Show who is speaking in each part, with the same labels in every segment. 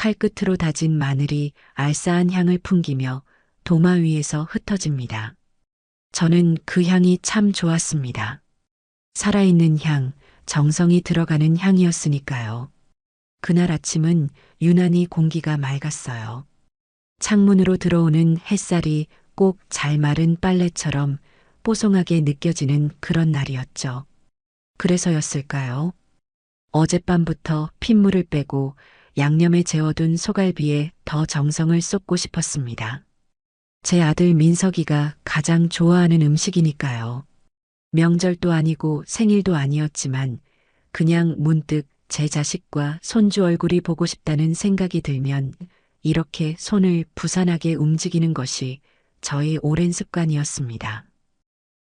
Speaker 1: 칼끝으로 다진 마늘이 알싸한 향을 풍기며 도마 위에서 흩어집니다. 저는 그 향이 참 좋았습니다. 살아있는 향, 정성이 들어가는 향이었으니까요. 그날 아침은 유난히 공기가 맑았어요. 창문으로 들어오는 햇살이 꼭 잘 마른 빨래처럼 뽀송하게 느껴지는 그런 날이었죠. 그래서였을까요? 어젯밤부터 핏물을 빼고 양념에 재워둔 소갈비에 더 정성을 쏟고 싶었습니다. 제 아들 민석이가 가장 좋아하는 음식이니까요. 명절도 아니고 생일도 아니었지만 그냥 문득 제 자식과 손주 얼굴이 보고 싶다는 생각이 들면 이렇게 손을 부산하게 움직이는 것이 저의 오랜 습관이었습니다.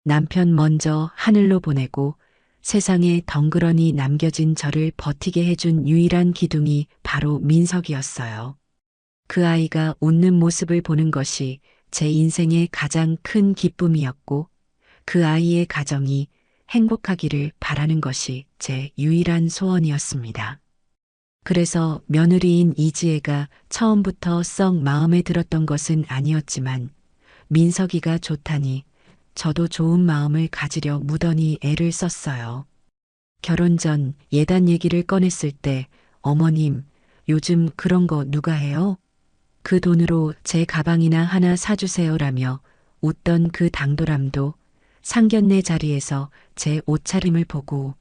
Speaker 1: 남편 먼저 하늘로 보내고 세상에 덩그러니 남겨진 저를 버티게 해준 유일한 기둥이 바로 민석이었어요. 그 아이가 웃는 모습을 보는 것이 제 인생의 가장 큰 기쁨이었고 그 아이의 가정이 행복하기를 바라는 것이 제 유일한 소원이었습니다. 그래서 며느리인 이지혜가 처음부터 썩 마음에 들었던 것은 아니었지만 민석이가 좋다니 저도 좋은 마음을 가지려 무던히 애를 썼어요. 결혼 전 예단 얘기를 꺼냈을 때 어머님, 요즘 그런 거 누가 해요? 그 돈으로 제 가방이나 하나 사주세요라며 웃던 그 당돌함도 상견례 자리에서 제 옷차림을 보고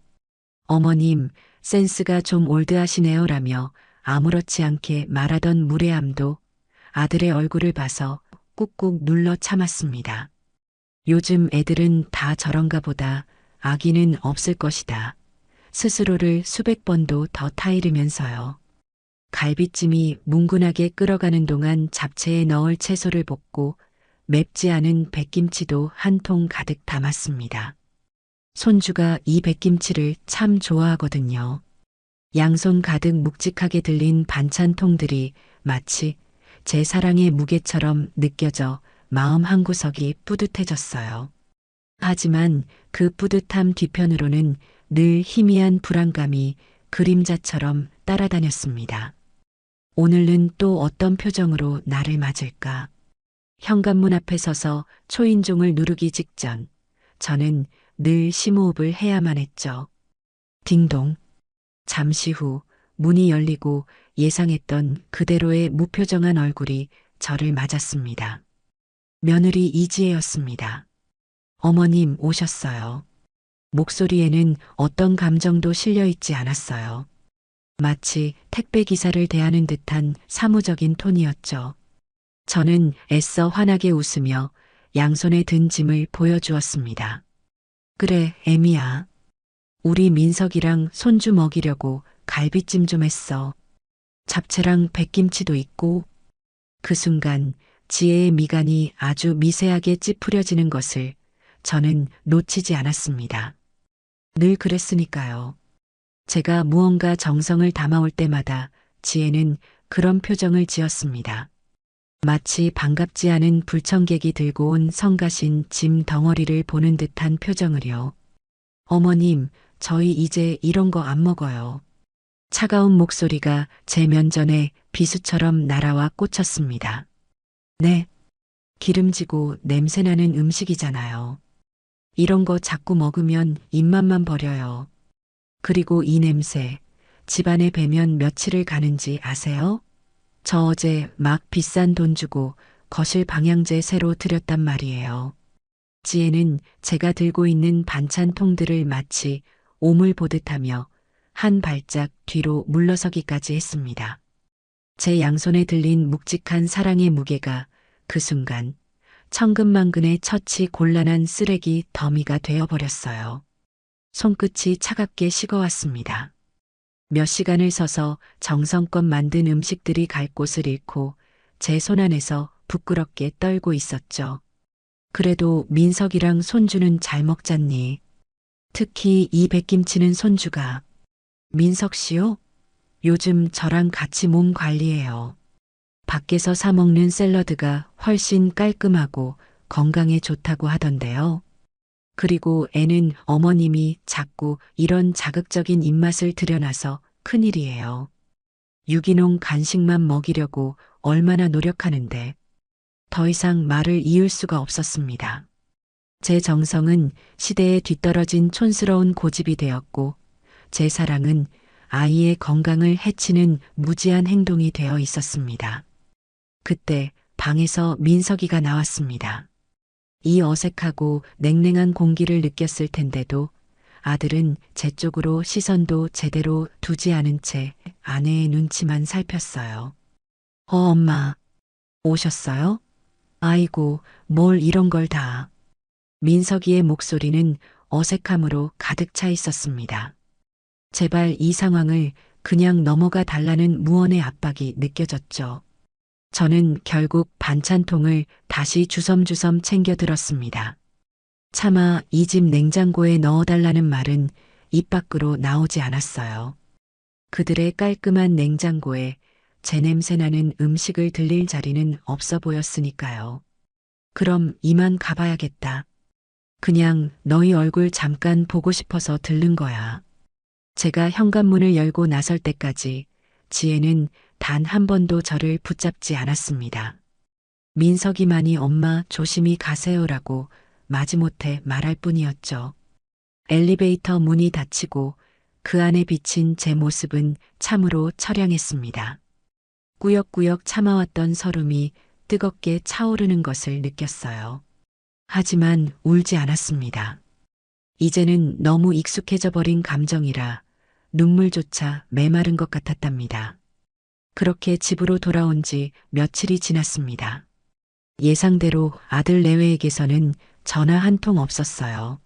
Speaker 1: 어머님, 센스가 좀 올드하시네요라며 아무렇지 않게 말하던 무례함도 아들의 얼굴을 봐서 꾹꾹 눌러 참았습니다. 요즘 애들은 다 저런가 보다. 아기는 없을 것이다. 스스로를 수백 번도 더 타이르면서요. 갈비찜이 뭉근하게 끓어가는 동안 잡채에 넣을 채소를 볶고 맵지 않은 백김치도 한 통 가득 담았습니다. 손주가 이 백김치를 참 좋아하거든요. 양손 가득 묵직하게 들린 반찬통들이 마치 제 사랑의 무게처럼 느껴져 마음 한구석이 뿌듯해졌어요. 하지만 그 뿌듯함 뒤편으로는 늘 희미한 불안감이 그림자처럼 따라다녔습니다. 오늘은 또 어떤 표정으로 나를 맞을까? 현관문 앞에 서서 초인종을 누르기 직전 저는 늘 심호흡을 해야만 했죠. 딩동. 잠시 후 문이 열리고 예상했던 그대로의 무표정한 얼굴이 저를 맞았습니다. 며느리 이지혜였습니다. 어머님 오셨어요. 목소리에는 어떤 감정도 실려 있지 않았어요. 마치 택배 기사를 대하는 듯한 사무적인 톤이었죠. 저는 애써 환하게 웃으며 양손에 든 짐을 보여주었습니다. 그래, 애미야. 우리 민석이랑 손주 먹이려고 갈비찜 좀 했어. 잡채랑 백김치도 있고. 그 순간 지혜의 미간이 아주 미세하게 찌푸려지는 것을 저는 놓치지 않았습니다. 늘 그랬으니까요. 제가 무언가 정성을 담아올 때마다 지혜는 그런 표정을 지었습니다. 마치 반갑지 않은 불청객이 들고 온 성가신 짐 덩어리를 보는 듯한 표정을요. 어머님, 저희 이제 이런 거 안 먹어요. 차가운 목소리가 제 면전에 비수처럼 날아와 꽂혔습니다. 네, 기름지고 냄새나는 음식이잖아요. 이런 거 자꾸 먹으면 입맛만 버려요. 그리고 이 냄새, 집안에 배면 며칠을 가는지 아세요? 저 어제 막 비싼 돈 주고 거실 방향제 새로 들였단 말이에요. 지혜는 제가 들고 있는 반찬통들을 마치 오물 보듯 하며 한 발짝 뒤로 물러서기까지 했습니다. 제 양손에 들린 묵직한 사랑의 무게가 그 순간 천근만근의 처치 곤란한 쓰레기 더미가 되어버렸어요. 손끝이 차갑게 식어왔습니다. 몇 시간을 서서 정성껏 만든 음식들이 갈 곳을 잃고 제 손안에서 부끄럽게 떨고 있었죠. 그래도 민석이랑 손주는 잘 먹잖니. 특히 이 백김치는 손주가. 민석 씨요? 요즘 저랑 같이 몸 관리해요. 밖에서 사 먹는 샐러드가 훨씬 깔끔하고 건강에 좋다고 하던데요. 그리고 애는 어머님이 자꾸 이런 자극적인 입맛을 들여놔서 큰일이에요. 유기농 간식만 먹이려고 얼마나 노력하는데 더 이상 말을 이을 수가 없었습니다. 제 정성은 시대에 뒤떨어진 촌스러운 고집이 되었고 제 사랑은 아이의 건강을 해치는 무지한 행동이 되어 있었습니다. 그때 방에서 민석이가 나왔습니다. 이 어색하고 냉랭한 공기를 느꼈을 텐데도 아들은 제 쪽으로 시선도 제대로 두지 않은 채 아내의 눈치만 살폈어요. 엄마, 오셨어요? 아이고, 뭘 이런 걸 다. 민석이의 목소리는 어색함으로 가득 차 있었습니다. 제발 이 상황을 그냥 넘어가 달라는 무언의 압박이 느껴졌죠. 저는 결국 반찬통을 다시 주섬주섬 챙겨 들었습니다. 차마 이 집 냉장고에 넣어달라는 말은 입 밖으로 나오지 않았어요. 그들의 깔끔한 냉장고에 제 냄새나는 음식을 들릴 자리는 없어 보였으니까요. 그럼 이만 가봐야겠다. 그냥 너희 얼굴 잠깐 보고 싶어서 들른 거야. 제가 현관문을 열고 나설 때까지 지혜는 단 한 번도 저를 붙잡지 않았습니다. 민석이만이 엄마 조심히 가세요라고 마지못해 말할 뿐이었죠. 엘리베이터 문이 닫히고 그 안에 비친 제 모습은 참으로 처량했습니다. 꾸역꾸역 참아왔던 설움이 뜨겁게 차오르는 것을 느꼈어요. 하지만 울지 않았습니다. 이제는 너무 익숙해져 버린 감정이라 눈물조차 메마른 것 같았답니다. 그렇게 집으로 돌아온 지 며칠이 지났습니다. 예상대로 아들 내외에게서는 전화 한 통 없었어요.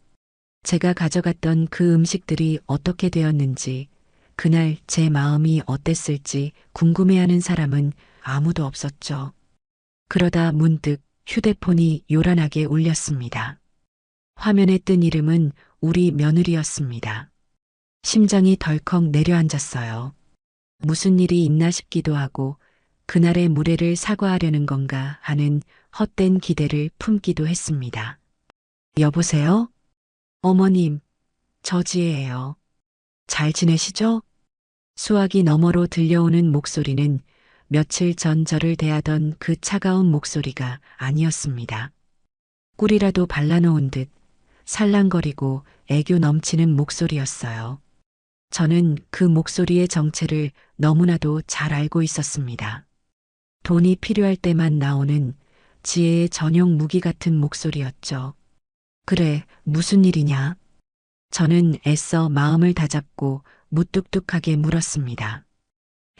Speaker 1: 제가 가져갔던 그 음식들이 어떻게 되었는지, 그날 제 마음이 어땠을지 궁금해하는 사람은 아무도 없었죠. 그러다 문득 휴대폰이 요란하게 울렸습니다. 화면에 뜬 이름은 우리 며느리였습니다. 심장이 덜컥 내려앉았어요. 무슨 일이 있나 싶기도 하고 그날의 무례를 사과하려는 건가 하는 헛된 기대를 품기도 했습니다. 여보세요? 어머님, 저 지혜예요. 잘 지내시죠? 수화기 너머로 들려오는 목소리는 며칠 전 저를 대하던 그 차가운 목소리가 아니었습니다. 꿀이라도 발라놓은 듯 살랑거리고 애교 넘치는 목소리였어요. 저는 그 목소리의 정체를 너무나도 잘 알고 있었습니다. 돈이 필요할 때만 나오는 지혜의 전용 무기 같은 목소리였죠. 그래, 무슨 일이냐? 저는 애써 마음을 다잡고 무뚝뚝하게 물었습니다.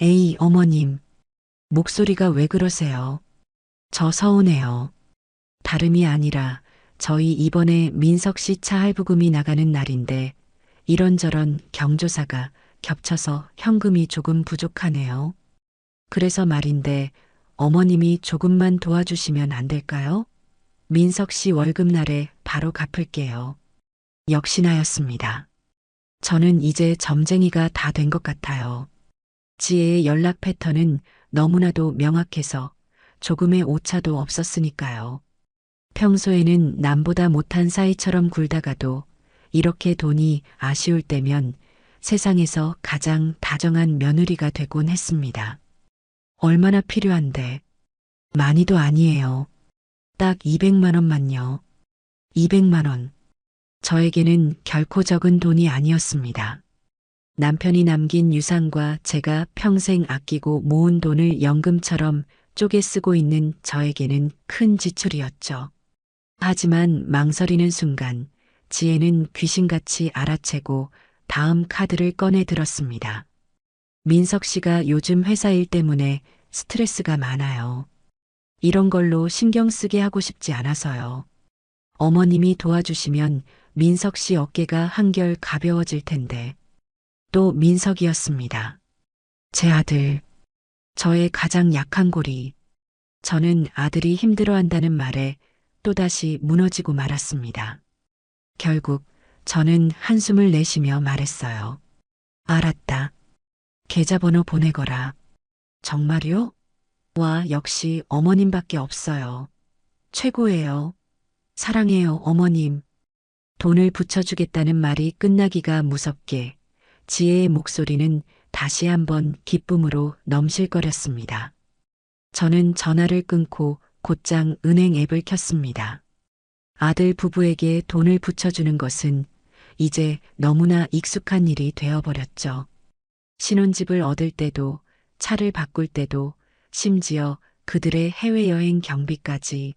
Speaker 1: 에이, 어머님. 목소리가 왜 그러세요? 저 서운해요. 다름이 아니라 저희 이번에 민석 씨 차 할부금이 나가는 날인데 이런저런 경조사가 겹쳐서 현금이 조금 부족하네요. 그래서 말인데 어머님이 조금만 도와주시면 안 될까요? 민석 씨 월급날에 바로 갚을게요. 역시나였습니다. 저는 이제 점쟁이가 다 된 것 같아요. 지혜의 연락 패턴은 너무나도 명확해서 조금의 오차도 없었으니까요. 평소에는 남보다 못한 사이처럼 굴다가도 이렇게 돈이 아쉬울 때면 세상에서 가장 다정한 며느리가 되곤 했습니다. 얼마나 필요한데? 많이도 아니에요. 딱 200만 원만요. 200만 원. 저에게는 결코 적은 돈이 아니었습니다. 남편이 남긴 유산과 제가 평생 아끼고 모은 돈을 연금처럼 쪼개 쓰고 있는 저에게는 큰 지출이었죠. 하지만 망설이는 순간 지혜는 귀신같이 알아채고 다음 카드를 꺼내 들었습니다. 민석 씨가 요즘 회사 일 때문에 스트레스가 많아요. 이런 걸로 신경 쓰게 하고 싶지 않아서요. 어머님이 도와주시면 민석 씨 어깨가 한결 가벼워질 텐데. 또 민석이었습니다. 제 아들, 저의 가장 약한 고리. 저는 아들이 힘들어한다는 말에 또다시 무너지고 말았습니다. 결국 저는 한숨을 내쉬며 말했어요. 알았다. 계좌번호 보내거라. 정말요? 와, 역시 어머님밖에 없어요. 최고예요. 사랑해요, 어머님. 돈을 붙여주겠다는 말이 끝나기가 무섭게 지혜의 목소리는 다시 한번 기쁨으로 넘실거렸습니다. 저는 전화를 끊고 곧장 은행 앱을 켰습니다. 아들 부부에게 돈을 붙여주는 것은 이제 너무나 익숙한 일이 되어버렸죠. 신혼집을 얻을 때도, 차를 바꿀 때도, 심지어 그들의 해외여행 경비까지.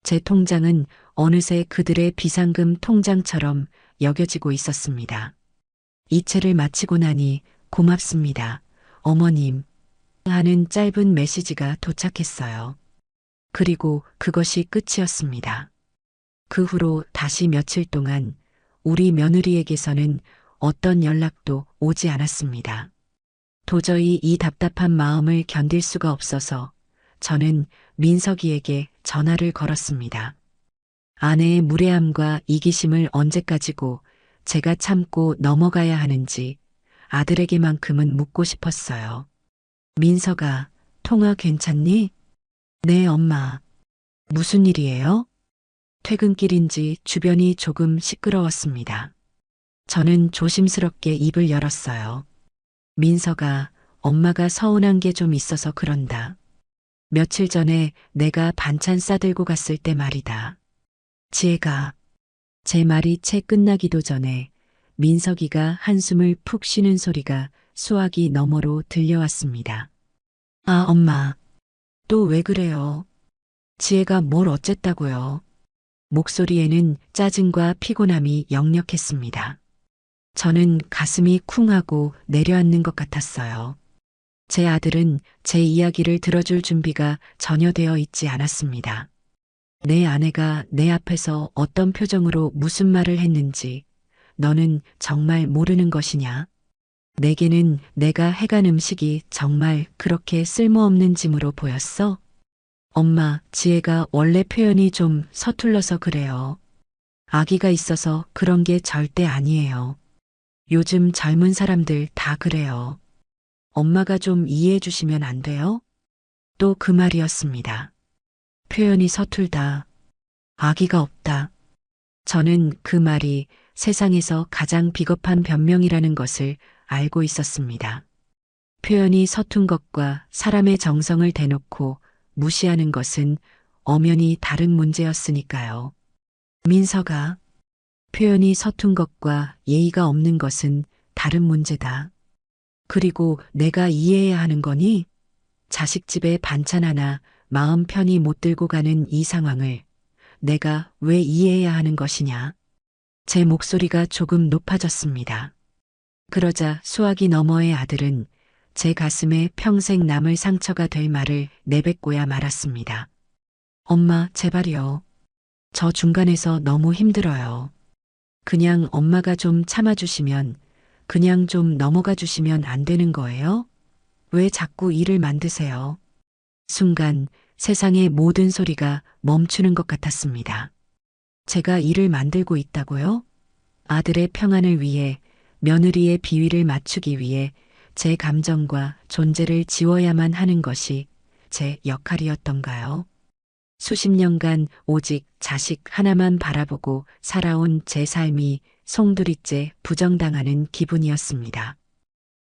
Speaker 1: 제 통장은 어느새 그들의 비상금 통장처럼 여겨지고 있었습니다. 이체를 마치고 나니 고맙습니다. 어머님. 하는 짧은 메시지가 도착했어요. 그리고 그것이 끝이었습니다. 그 후로 다시 며칠 동안 우리 며느리에게서는 어떤 연락도 오지 않았습니다. 도저히 이 답답한 마음을 견딜 수가 없어서 저는 민석이에게 전화를 걸었습니다. 아내의 무례함과 이기심을 언제까지고 제가 참고 넘어가야 하는지 아들에게만큼은 묻고 싶었어요. 민석아, 통화 괜찮니? 네, 엄마. 무슨 일이에요? 퇴근길인지 주변이 조금 시끄러웠습니다. 저는 조심스럽게 입을 열었어요. 민석아, 엄마가 서운한 게 좀 있어서 그런다. 며칠 전에 내가 반찬 싸들고 갔을 때 말이다. 지혜가, 제 말이 채 끝나기도 전에 민석이가 한숨을 푹 쉬는 소리가 수화기 너머로 들려왔습니다. 아, 엄마. 또 왜 그래요? 지혜가 뭘 어쨌다고요? 목소리에는 짜증과 피곤함이 역력했습니다. 저는 가슴이 쿵하고 내려앉는 것 같았어요. 제 아들은 제 이야기를 들어줄 준비가 전혀 되어 있지 않았습니다. 내 아내가 내 앞에서 어떤 표정으로 무슨 말을 했는지 너는 정말 모르는 것이냐? 내게는 내가 해간 음식이 정말 그렇게 쓸모없는 짐으로 보였어? 엄마, 지혜가 원래 표현이 좀 서툴러서 그래요. 아기가 있어서 그런 게 절대 아니에요. 요즘 젊은 사람들 다 그래요. 엄마가 좀 이해해 주시면 안 돼요? 또 그 말이었습니다. 표현이 서툴다. 아기가 없다. 저는 그 말이 세상에서 가장 비겁한 변명이라는 것을 알고 있었습니다. 표현이 서툰 것과 사람의 정성을 대놓고 무시하는 것은 엄연히 다른 문제였으니까요. 민석아, 표현이 서툰 것과 예의가 없는 것은 다른 문제다. 그리고 내가 이해해야 하는 거니? 자식 집에 반찬 하나 마음 편히 못 들고 가는 이 상황을 내가 왜 이해해야 하는 것이냐? 제 목소리가 조금 높아졌습니다. 그러자 수화기 너머의 아들은 제 가슴에 평생 남을 상처가 될 말을 내뱉고야 말았습니다. 엄마, 제발요. 저 중간에서 너무 힘들어요. 그냥 엄마가 좀 참아주시면, 그냥 좀 넘어가 주시면 안 되는 거예요? 왜 자꾸 일을 만드세요? 순간 세상의 모든 소리가 멈추는 것 같았습니다. 제가 일을 만들고 있다고요? 아들의 평안을 위해, 며느리의 비위를 맞추기 위해 제 감정과 존재를 지워야만 하는 것이 제 역할이었던가요? 수십 년간 오직 자식 하나만 바라보고 살아온 제 삶이 송두리째 부정당하는 기분이었습니다.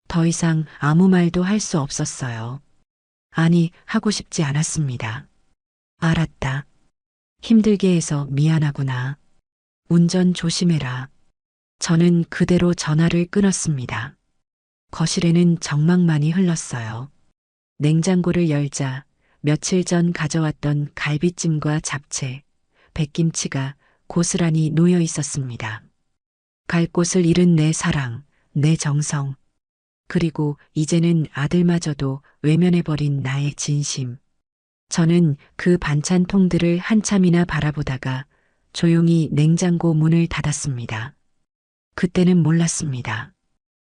Speaker 1: 더 이상 아무 말도 할 수 없었어요. 아니, 하고 싶지 않았습니다. 알았다. 힘들게 해서 미안하구나. 운전 조심해라. 저는 그대로 전화를 끊었습니다. 거실에는 정막만이 흘렀어요. 냉장고를 열자 며칠 전 가져왔던 갈비찜과 잡채, 백김치가 고스란히 놓여 있었습니다. 갈 곳을 잃은 내 사랑, 내 정성, 그리고 이제는 아들마저도 외면해버린 나의 진심. 저는 그 반찬통들을 한참이나 바라보다가 조용히 냉장고 문을 닫았습니다. 그때는 몰랐습니다.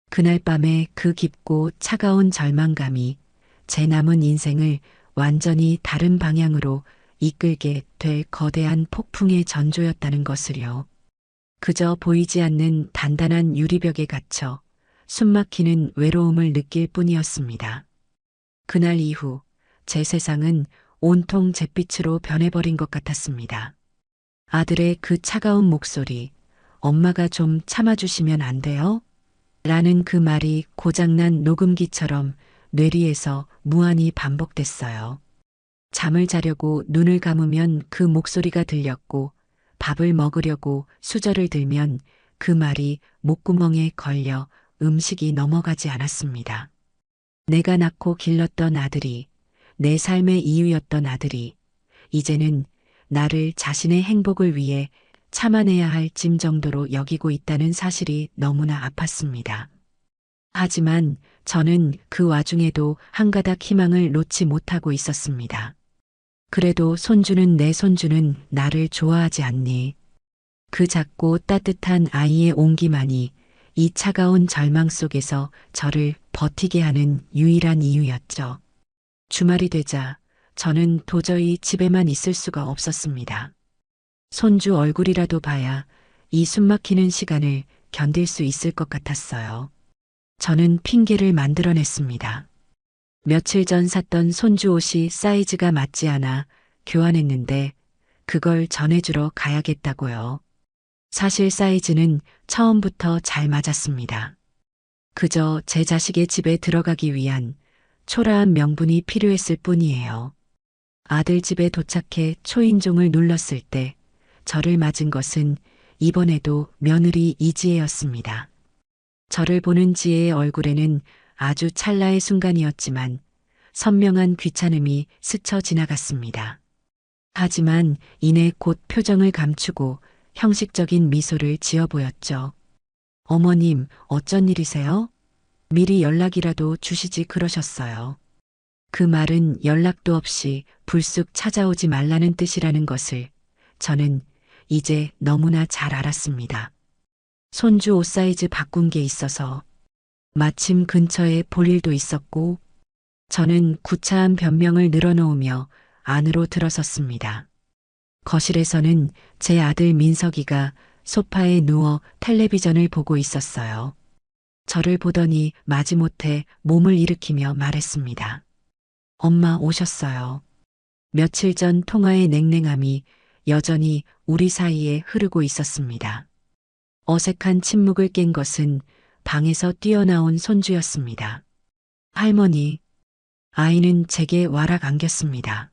Speaker 1: 그날 밤에 그 깊고 차가운 절망감이 제 남은 인생을 완전히 다른 방향으로 이끌게 될 거대한 폭풍의 전조였다는 것을요. 그저 보이지 않는 단단한 유리벽에 갇혀 숨막히는 외로움을 느낄 뿐이었습니다. 그날 이후 제 세상은 온통 잿빛으로 변해버린 것 같았습니다. 아들의 그 차가운 목소리, 엄마가 좀 참아주시면 안 돼요? 라는 그 말이 고장난 녹음기처럼 뇌리에서 무한히 반복됐어요. 잠을 자려고 눈을 감으면 그 목소리가 들렸고, 밥을 먹으려고 수저를 들면 그 말이 목구멍에 걸려 음식이 넘어가지 않았습니다. 내가 낳고 길렀던 아들이, 내 삶의 이유였던 아들이, 이제는 나를 자신의 행복을 위해 참아내야 할 짐 정도로 여기고 있다는 사실이 너무나 아팠습니다. 하지만 저는 그 와중에도 한 가닥 희망을 놓지 못하고 있었습니다. 그래도 내 손주는 나를 좋아하지 않니? 그 작고 따뜻한 아이의 온기만이 이 차가운 절망 속에서 저를 버티게 하는 유일한 이유였죠. 주말이 되자 저는 도저히 집에만 있을 수가 없었습니다. 손주 얼굴이라도 봐야 이 숨막히는 시간을 견딜 수 있을 것 같았어요. 저는 핑계를 만들어냈습니다. 며칠 전 샀던 손주 옷이 사이즈가 맞지 않아 교환했는데 그걸 전해주러 가야겠다고요. 사실 사이즈는 처음부터 잘 맞았습니다. 그저 제 자식의 집에 들어가기 위한 초라한 명분이 필요했을 뿐이에요. 아들 집에 도착해 초인종을 눌렀을 때 저를 맞은 것은 이번에도 며느리 이지혜였습니다. 저를 보는 지혜의 얼굴에는 아주 찰나의 순간이었지만 선명한 귀찮음이 스쳐 지나갔습니다. 하지만 이내 곧 표정을 감추고 형식적인 미소를 지어 보였죠. 어머님, 어쩐 일이세요? 미리 연락이라도 주시지 그러셨어요. 그 말은 연락도 없이 불쑥 찾아오지 말라는 뜻이라는 것을 저는 이제 너무나 잘 알았습니다. 손주 옷 사이즈 바꾼 게 있어서 마침 근처에 볼 일도 있었고 저는 구차한 변명을 늘어놓으며 안으로 들어섰습니다. 거실에서는 제 아들 민석이가 소파에 누워 텔레비전을 보고 있었어요. 저를 보더니 마지못해 몸을 일으키며 말했습니다. 엄마 오셨어요. 며칠 전 통화의 냉랭함이 여전히 우리 사이에 흐르고 있었습니다. 어색한 침묵을 깬 것은 방에서 뛰어나온 손주였습니다. 할머니, 아이는 제게 와락 안겼습니다.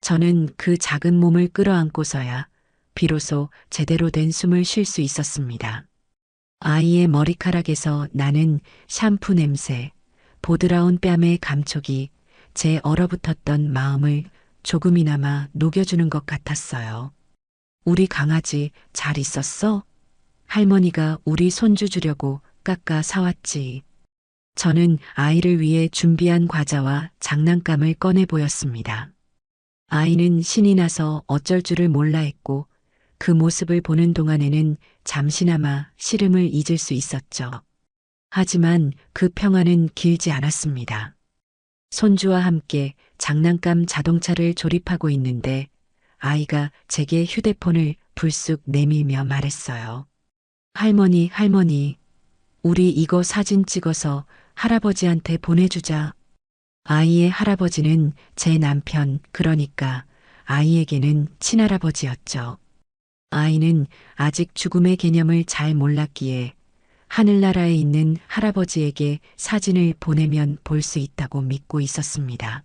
Speaker 1: 저는 그 작은 몸을 끌어안고서야 비로소 제대로 된 숨을 쉴 수 있었습니다. 아이의 머리카락에서 나는 샴푸 냄새, 보드라운 뺨의 감촉이 제 얼어붙었던 마음을 조금이나마 녹여주는 것 같았어요. 우리 강아지 잘 있었어? 할머니가 우리 손주 주려고 깎아 사왔지. 저는 아이를 위해 준비한 과자와 장난감을 꺼내 보였습니다. 아이는 신이 나서 어쩔 줄을 몰라 했고 그 모습을 보는 동안에는 잠시나마 시름을 잊을 수 있었죠. 하지만 그 평화는 길지 않았습니다. 손주와 함께 장난감 자동차를 조립하고 있는데 아이가 제게 휴대폰을 불쑥 내밀며 말했어요. 할머니, 우리 이거 사진 찍어서 할아버지한테 보내주자. 아이의 할아버지는 제 남편, 그러니까 아이에게는 친할아버지였죠. 아이는 아직 죽음의 개념을 잘 몰랐기에 하늘나라에 있는 할아버지에게 사진을 보내면 볼 수 있다고 믿고 있었습니다.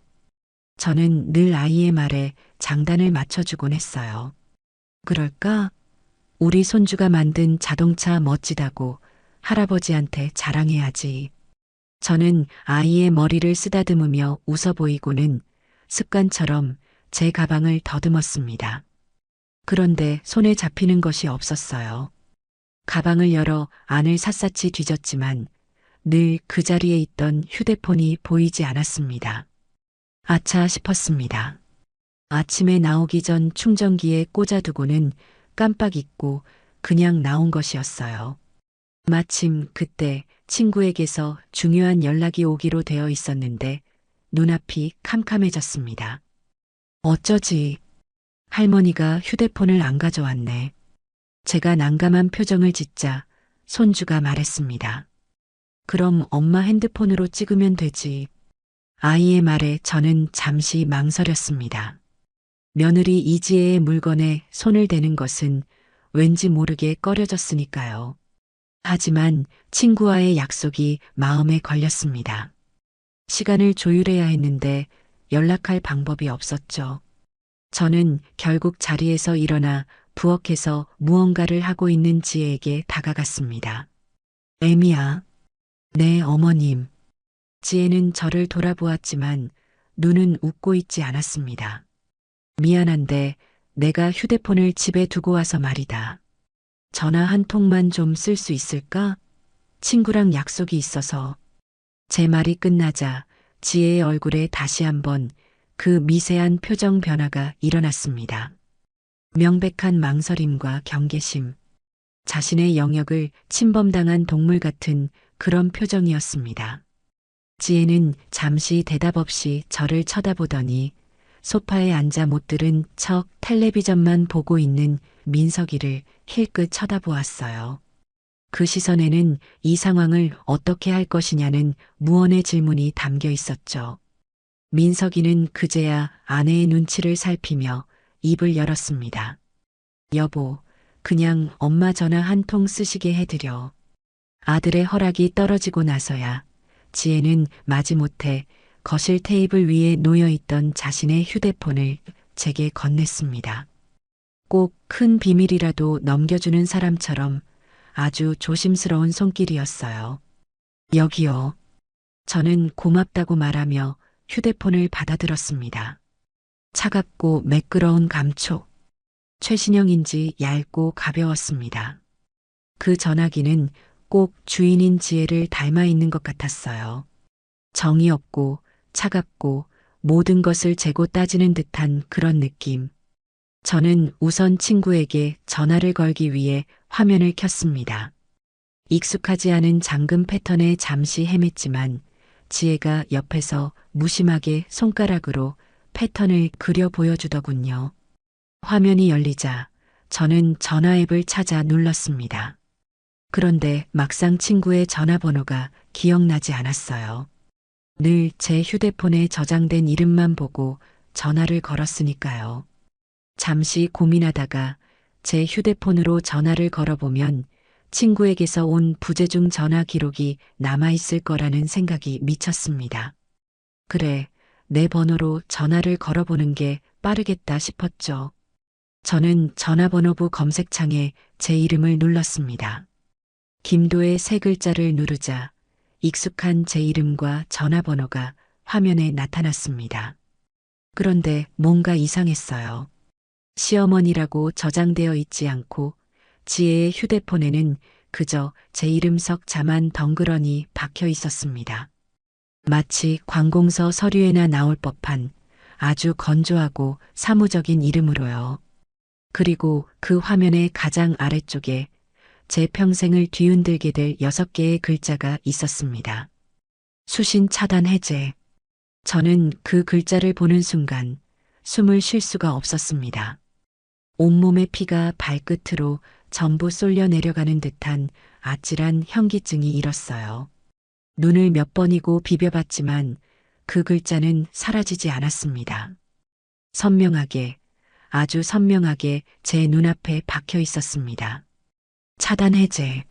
Speaker 1: 저는 늘 아이의 말에 장단을 맞춰주곤 했어요. 그럴까? 우리 손주가 만든 자동차 멋지다고 할아버지한테 자랑해야지. 저는 아이의 머리를 쓰다듬으며 웃어 보이고는 습관처럼 제 가방을 더듬었습니다. 그런데 손에 잡히는 것이 없었어요. 가방을 열어 안을 샅샅이 뒤졌지만 늘 그 자리에 있던 휴대폰이 보이지 않았습니다. 아차 싶었습니다. 아침에 나오기 전 충전기에 꽂아두고는 깜빡 잊고 그냥 나온 것이었어요. 마침 그때 친구에게서 중요한 연락이 오기로 되어 있었는데 눈앞이 캄캄해졌습니다. 어쩌지? 할머니가 휴대폰을 안 가져왔네. 제가 난감한 표정을 짓자 손주가 말했습니다. 그럼 엄마 핸드폰으로 찍으면 되지. 아이의 말에 저는 잠시 망설였습니다. 며느리 이지혜의 물건에 손을 대는 것은 왠지 모르게 꺼려졌으니까요. 하지만 친구와의 약속이 마음에 걸렸습니다. 시간을 조율해야 했는데 연락할 방법이 없었죠. 저는 결국 자리에서 일어나 부엌에서 무언가를 하고 있는 지혜에게 다가갔습니다. 애미야. 네, 어머님. 지혜는 저를 돌아보았지만 눈은 웃고 있지 않았습니다. 미안한데 내가 휴대폰을 집에 두고 와서 말이다. 전화 한 통만 좀 쓸 수 있을까? 친구랑 약속이 있어서. 제 말이 끝나자 지혜의 얼굴에 다시 한번 그 미세한 표정 변화가 일어났습니다. 명백한 망설임과 경계심, 자신의 영역을 침범당한 동물 같은 그런 표정이었습니다. 지혜는 잠시 대답 없이 저를 쳐다보더니 소파에 앉아 못 들은 척 텔레비전만 보고 있는 민석이를 힐끗 쳐다보았어요. 그 시선에는 이 상황을 어떻게 할 것이냐는 무언의 질문이 담겨 있었죠. 민석이는 그제야 아내의 눈치를 살피며 입을 열었습니다. 여보, 그냥 엄마 전화 한 통 쓰시게 해드려. 아들의 허락이 떨어지고 나서야 지혜는 마지못해 거실 테이블 위에 놓여있던 자신의 휴대폰을 제게 건넸습니다. 꼭 큰 비밀이라도 넘겨주는 사람처럼 아주 조심스러운 손길이었어요. 여기요. 저는 고맙다고 말하며 휴대폰을 받아들었습니다. 차갑고 매끄러운 감촉. 최신형인지 얇고 가벼웠습니다. 그 전화기는 꼭 주인인 지혜를 닮아 있는 것 같았어요. 정이 없고 차갑고 모든 것을 재고 따지는 듯한 그런 느낌. 저는 우선 친구에게 전화를 걸기 위해 화면을 켰습니다. 익숙하지 않은 잠금 패턴에 잠시 헤맸지만 지혜가 옆에서 무심하게 손가락으로 패턴을 그려 보여주더군요. 화면이 열리자 저는 전화 앱을 찾아 눌렀습니다. 그런데 막상 친구의 전화번호가 기억나지 않았어요. 늘 제 휴대폰에 저장된 이름만 보고 전화를 걸었으니까요. 잠시 고민하다가 제 휴대폰으로 전화를 걸어보면 친구에게서 온 부재중 전화 기록이 남아있을 거라는 생각이 미쳤습니다. 그래, 내 번호로 전화를 걸어보는 게 빠르겠다 싶었죠. 저는 전화번호부 검색창에 제 이름을 눌렀습니다. 김도의 세 글자를 누르자 익숙한 제 이름과 전화번호가 화면에 나타났습니다. 그런데 뭔가 이상했어요. 시어머니라고 저장되어 있지 않고 지혜의 휴대폰에는 그저 제 이름 석자만 덩그러니 박혀 있었습니다. 마치 관공서 서류에나 나올 법한 아주 건조하고 사무적인 이름으로요. 그리고 그 화면의 가장 아래쪽에 제 평생을 뒤흔들게 될 6개의 글자가 있었습니다. 수신 차단 해제. 저는 그 글자를 보는 순간 숨을 쉴 수가 없었습니다. 온몸의 피가 발끝으로 전부 쏠려 내려가는 듯한 아찔한 현기증이 일었어요. 눈을 몇 번이고 비벼봤지만 그 글자는 사라지지 않았습니다. 선명하게, 아주 선명하게 제 눈앞에 박혀 있었습니다. 차단 해제.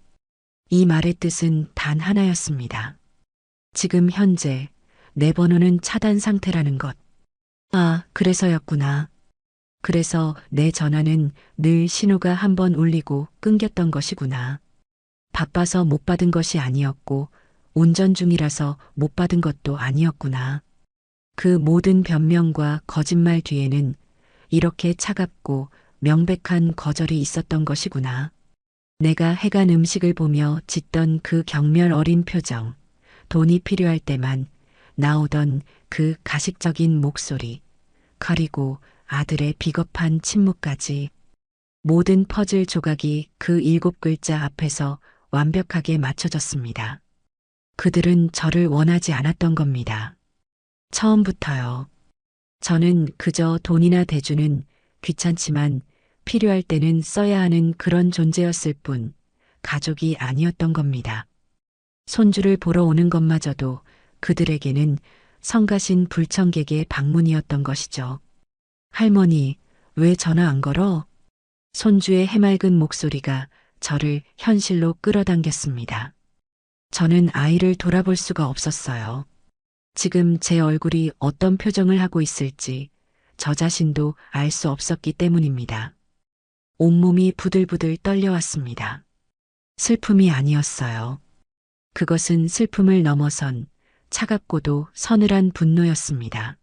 Speaker 1: 이 말의 뜻은 단 하나였습니다. 지금 현재 내 번호는 차단 상태라는 것. 아, 그래서였구나. 그래서 내 전화는 늘 신호가 한 번 울리고 끊겼던 것이구나. 바빠서 못 받은 것이 아니었고 운전 중이라서 못 받은 것도 아니었구나. 그 모든 변명과 거짓말 뒤에는 이렇게 차갑고 명백한 거절이 있었던 것이구나. 내가 해간 음식을 보며 짓던 그 경멸 어린 표정, 돈이 필요할 때만 나오던 그 가식적인 목소리, 그리고 아들의 비겁한 침묵까지 모든 퍼즐 조각이 그 7글자 앞에서 완벽하게 맞춰졌습니다. 그들은 저를 원하지 않았던 겁니다. 처음부터요. 저는 그저 돈이나 대주는 귀찮지만 필요할 때는 써야 하는 그런 존재였을 뿐 가족이 아니었던 겁니다. 손주를 보러 오는 것마저도 그들에게는 성가신 불청객의 방문이었던 것이죠. 할머니, 왜 전화 안 걸어? 손주의 해맑은 목소리가 저를 현실로 끌어당겼습니다. 저는 아이를 돌아볼 수가 없었어요. 지금 제 얼굴이 어떤 표정을 하고 있을지 저 자신도 알 수 없었기 때문입니다. 온몸이 부들부들 떨려왔습니다. 슬픔이 아니었어요. 그것은 슬픔을 넘어선 차갑고도 서늘한 분노였습니다.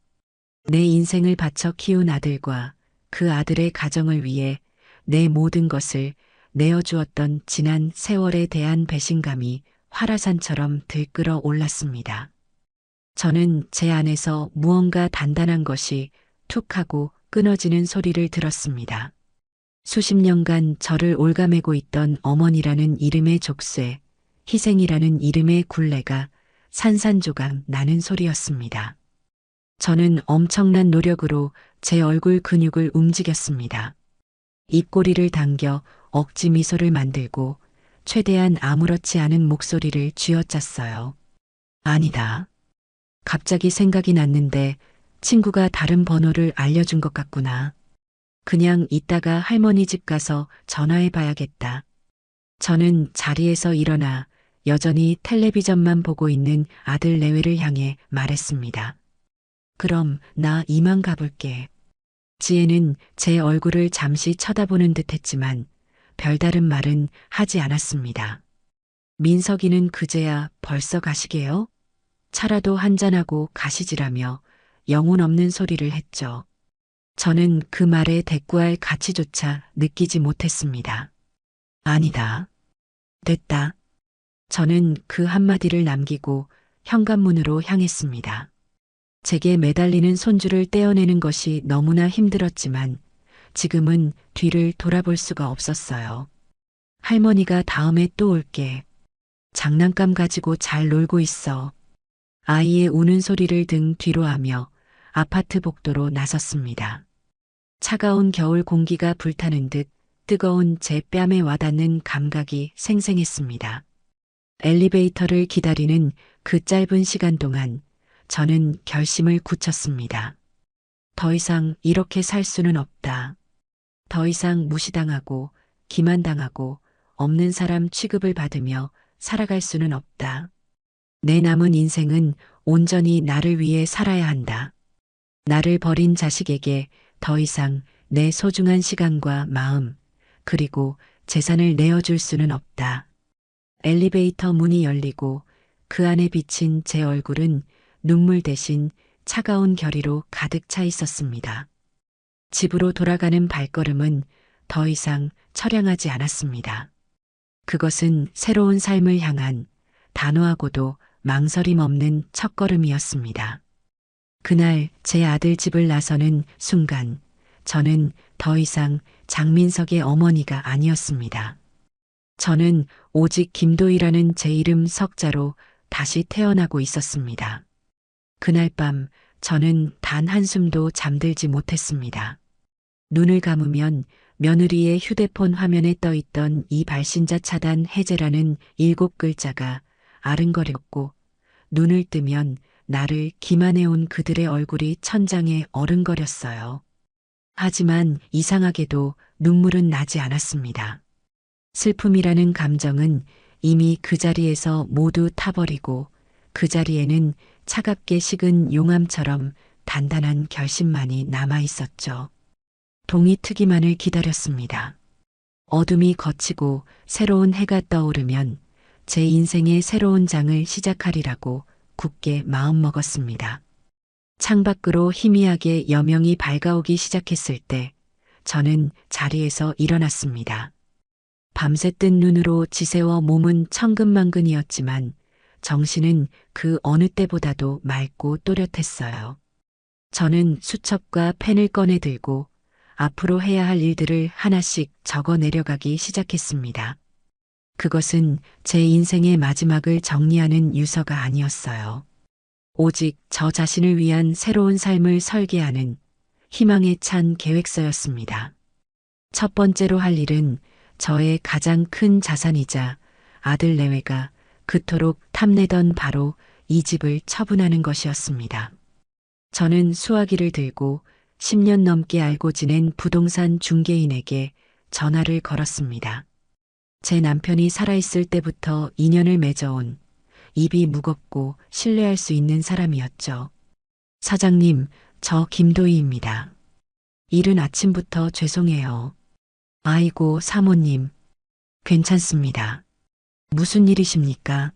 Speaker 1: 내 인생을 바쳐 키운 아들과 그 아들의 가정을 위해 내 모든 것을 내어주었던 지난 세월에 대한 배신감이 화라산처럼 들끓어 올랐습니다. 저는 제 안에서 무언가 단단한 것이 툭 하고 끊어지는 소리를 들었습니다. 수십 년간 저를 올가매고 있던 어머니라는 이름의 족쇄, 희생이라는 이름의 굴레가 산산조각 나는 소리였습니다. 저는 엄청난 노력으로 제 얼굴 근육을 움직였습니다. 입꼬리를 당겨 억지 미소를 만들고 최대한 아무렇지 않은 목소리를 쥐어짰어요. 아니다. 갑자기 생각이 났는데 친구가 다른 번호를 알려준 것 같구나. 그냥 이따가 할머니 집 가서 전화해 봐야겠다. 저는 자리에서 일어나 여전히 텔레비전만 보고 있는 아들 내외를 향해 말했습니다. 그럼 나 이만 가볼게. 지혜는 제 얼굴을 잠시 쳐다보는 듯 했지만 별다른 말은 하지 않았습니다. 민석이는 그제야 벌써 가시게요? 차라도 한잔하고 가시지라며 영혼 없는 소리를 했죠. 저는 그 말에 대꾸할 가치조차 느끼지 못했습니다. 아니다. 됐다. 저는 그 한마디를 남기고 현관문으로 향했습니다. 제게 매달리는 손주를 떼어내는 것이 너무나 힘들었지만 지금은 뒤를 돌아볼 수가 없었어요. 할머니가 다음에 또 올게. 장난감 가지고 잘 놀고 있어. 아이의 우는 소리를 등 뒤로 하며 아파트 복도로 나섰습니다. 차가운 겨울 공기가 불타는 듯 뜨거운 제 뺨에 와닿는 감각이 생생했습니다. 엘리베이터를 기다리는 그 짧은 시간 동안 저는 결심을 굳혔습니다. 더 이상 이렇게 살 수는 없다. 더 이상 무시당하고 기만당하고 없는 사람 취급을 받으며 살아갈 수는 없다. 내 남은 인생은 온전히 나를 위해 살아야 한다. 나를 버린 자식에게 더 이상 내 소중한 시간과 마음, 그리고 재산을 내어줄 수는 없다. 엘리베이터 문이 열리고 그 안에 비친 제 얼굴은 눈물 대신 차가운 결의로 가득 차 있었습니다. 집으로 돌아가는 발걸음은 더 이상 처량하지 않았습니다. 그것은 새로운 삶을 향한 단호하고도 망설임 없는 첫걸음이었습니다. 그날 제 아들 집을 나서는 순간 저는 더 이상 장민석의 어머니가 아니었습니다. 저는 오직 김도희라는 제 이름 석자로 다시 태어나고 있었습니다. 그날 밤 저는 단 한숨도 잠들지 못했습니다. 눈을 감으면 며느리의 휴대폰 화면에 떠있던 이 발신자 차단 해제라는 7글자가 아른거렸고 눈을 뜨면 나를 기만해온 그들의 얼굴이 천장에 어른거렸어요. 하지만 이상하게도 눈물은 나지 않았습니다. 슬픔이라는 감정은 이미 그 자리에서 모두 타버리고 그 자리에는 차갑게 식은 용암처럼 단단한 결심만이 남아 있었죠. 동이 트기만을 기다렸습니다. 어둠이 걷히고 새로운 해가 떠오르면 제 인생의 새로운 장을 시작하리라고 굳게 마음먹었습니다. 창밖으로 희미하게 여명이 밝아오기 시작했을 때 저는 자리에서 일어났습니다. 밤새 뜬 눈으로 지새워 몸은 천근만근이었지만 정신은 그 어느 때보다도 맑고 또렷했어요. 저는 수첩과 펜을 꺼내 들고 앞으로 해야 할 일들을 하나씩 적어 내려가기 시작했습니다. 그것은 제 인생의 마지막을 정리하는 유서가 아니었어요. 오직 저 자신을 위한 새로운 삶을 설계하는 희망에 찬 계획서였습니다. 첫 번째로 할 일은 저의 가장 큰 자산이자 아들 내외가 그토록 탐내던 바로 이 집을 처분하는 것이었습니다. 저는 수화기를 들고 10년 넘게 알고 지낸 부동산 중개인에게 전화를 걸었습니다. 제 남편이 살아있을 때부터 인연을 맺어온 입이 무겁고 신뢰할 수 있는 사람이었죠. 사장님, 저 김도희입니다. 이른 아침부터 죄송해요. 아이고, 사모님. 괜찮습니다. 무슨 일이십니까?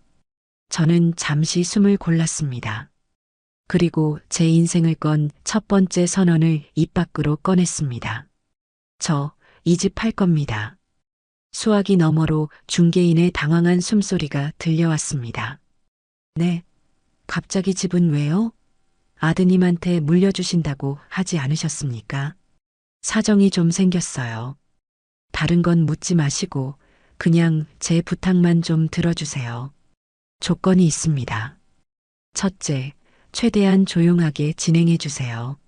Speaker 1: 저는 잠시 숨을 골랐습니다. 그리고 제 인생을 건 첫 번째 선언을 입 밖으로 꺼냈습니다. 저 이 집 팔 겁니다. 수화기 너머로 중개인의 당황한 숨소리가 들려왔습니다. 네, 갑자기 집은 왜요? 아드님한테 물려주신다고 하지 않으셨습니까? 사정이 좀 생겼어요. 다른 건 묻지 마시고 그냥 제 부탁만 좀 들어주세요. 조건이 있습니다. 첫째, 최대한 조용하게 진행해 주세요.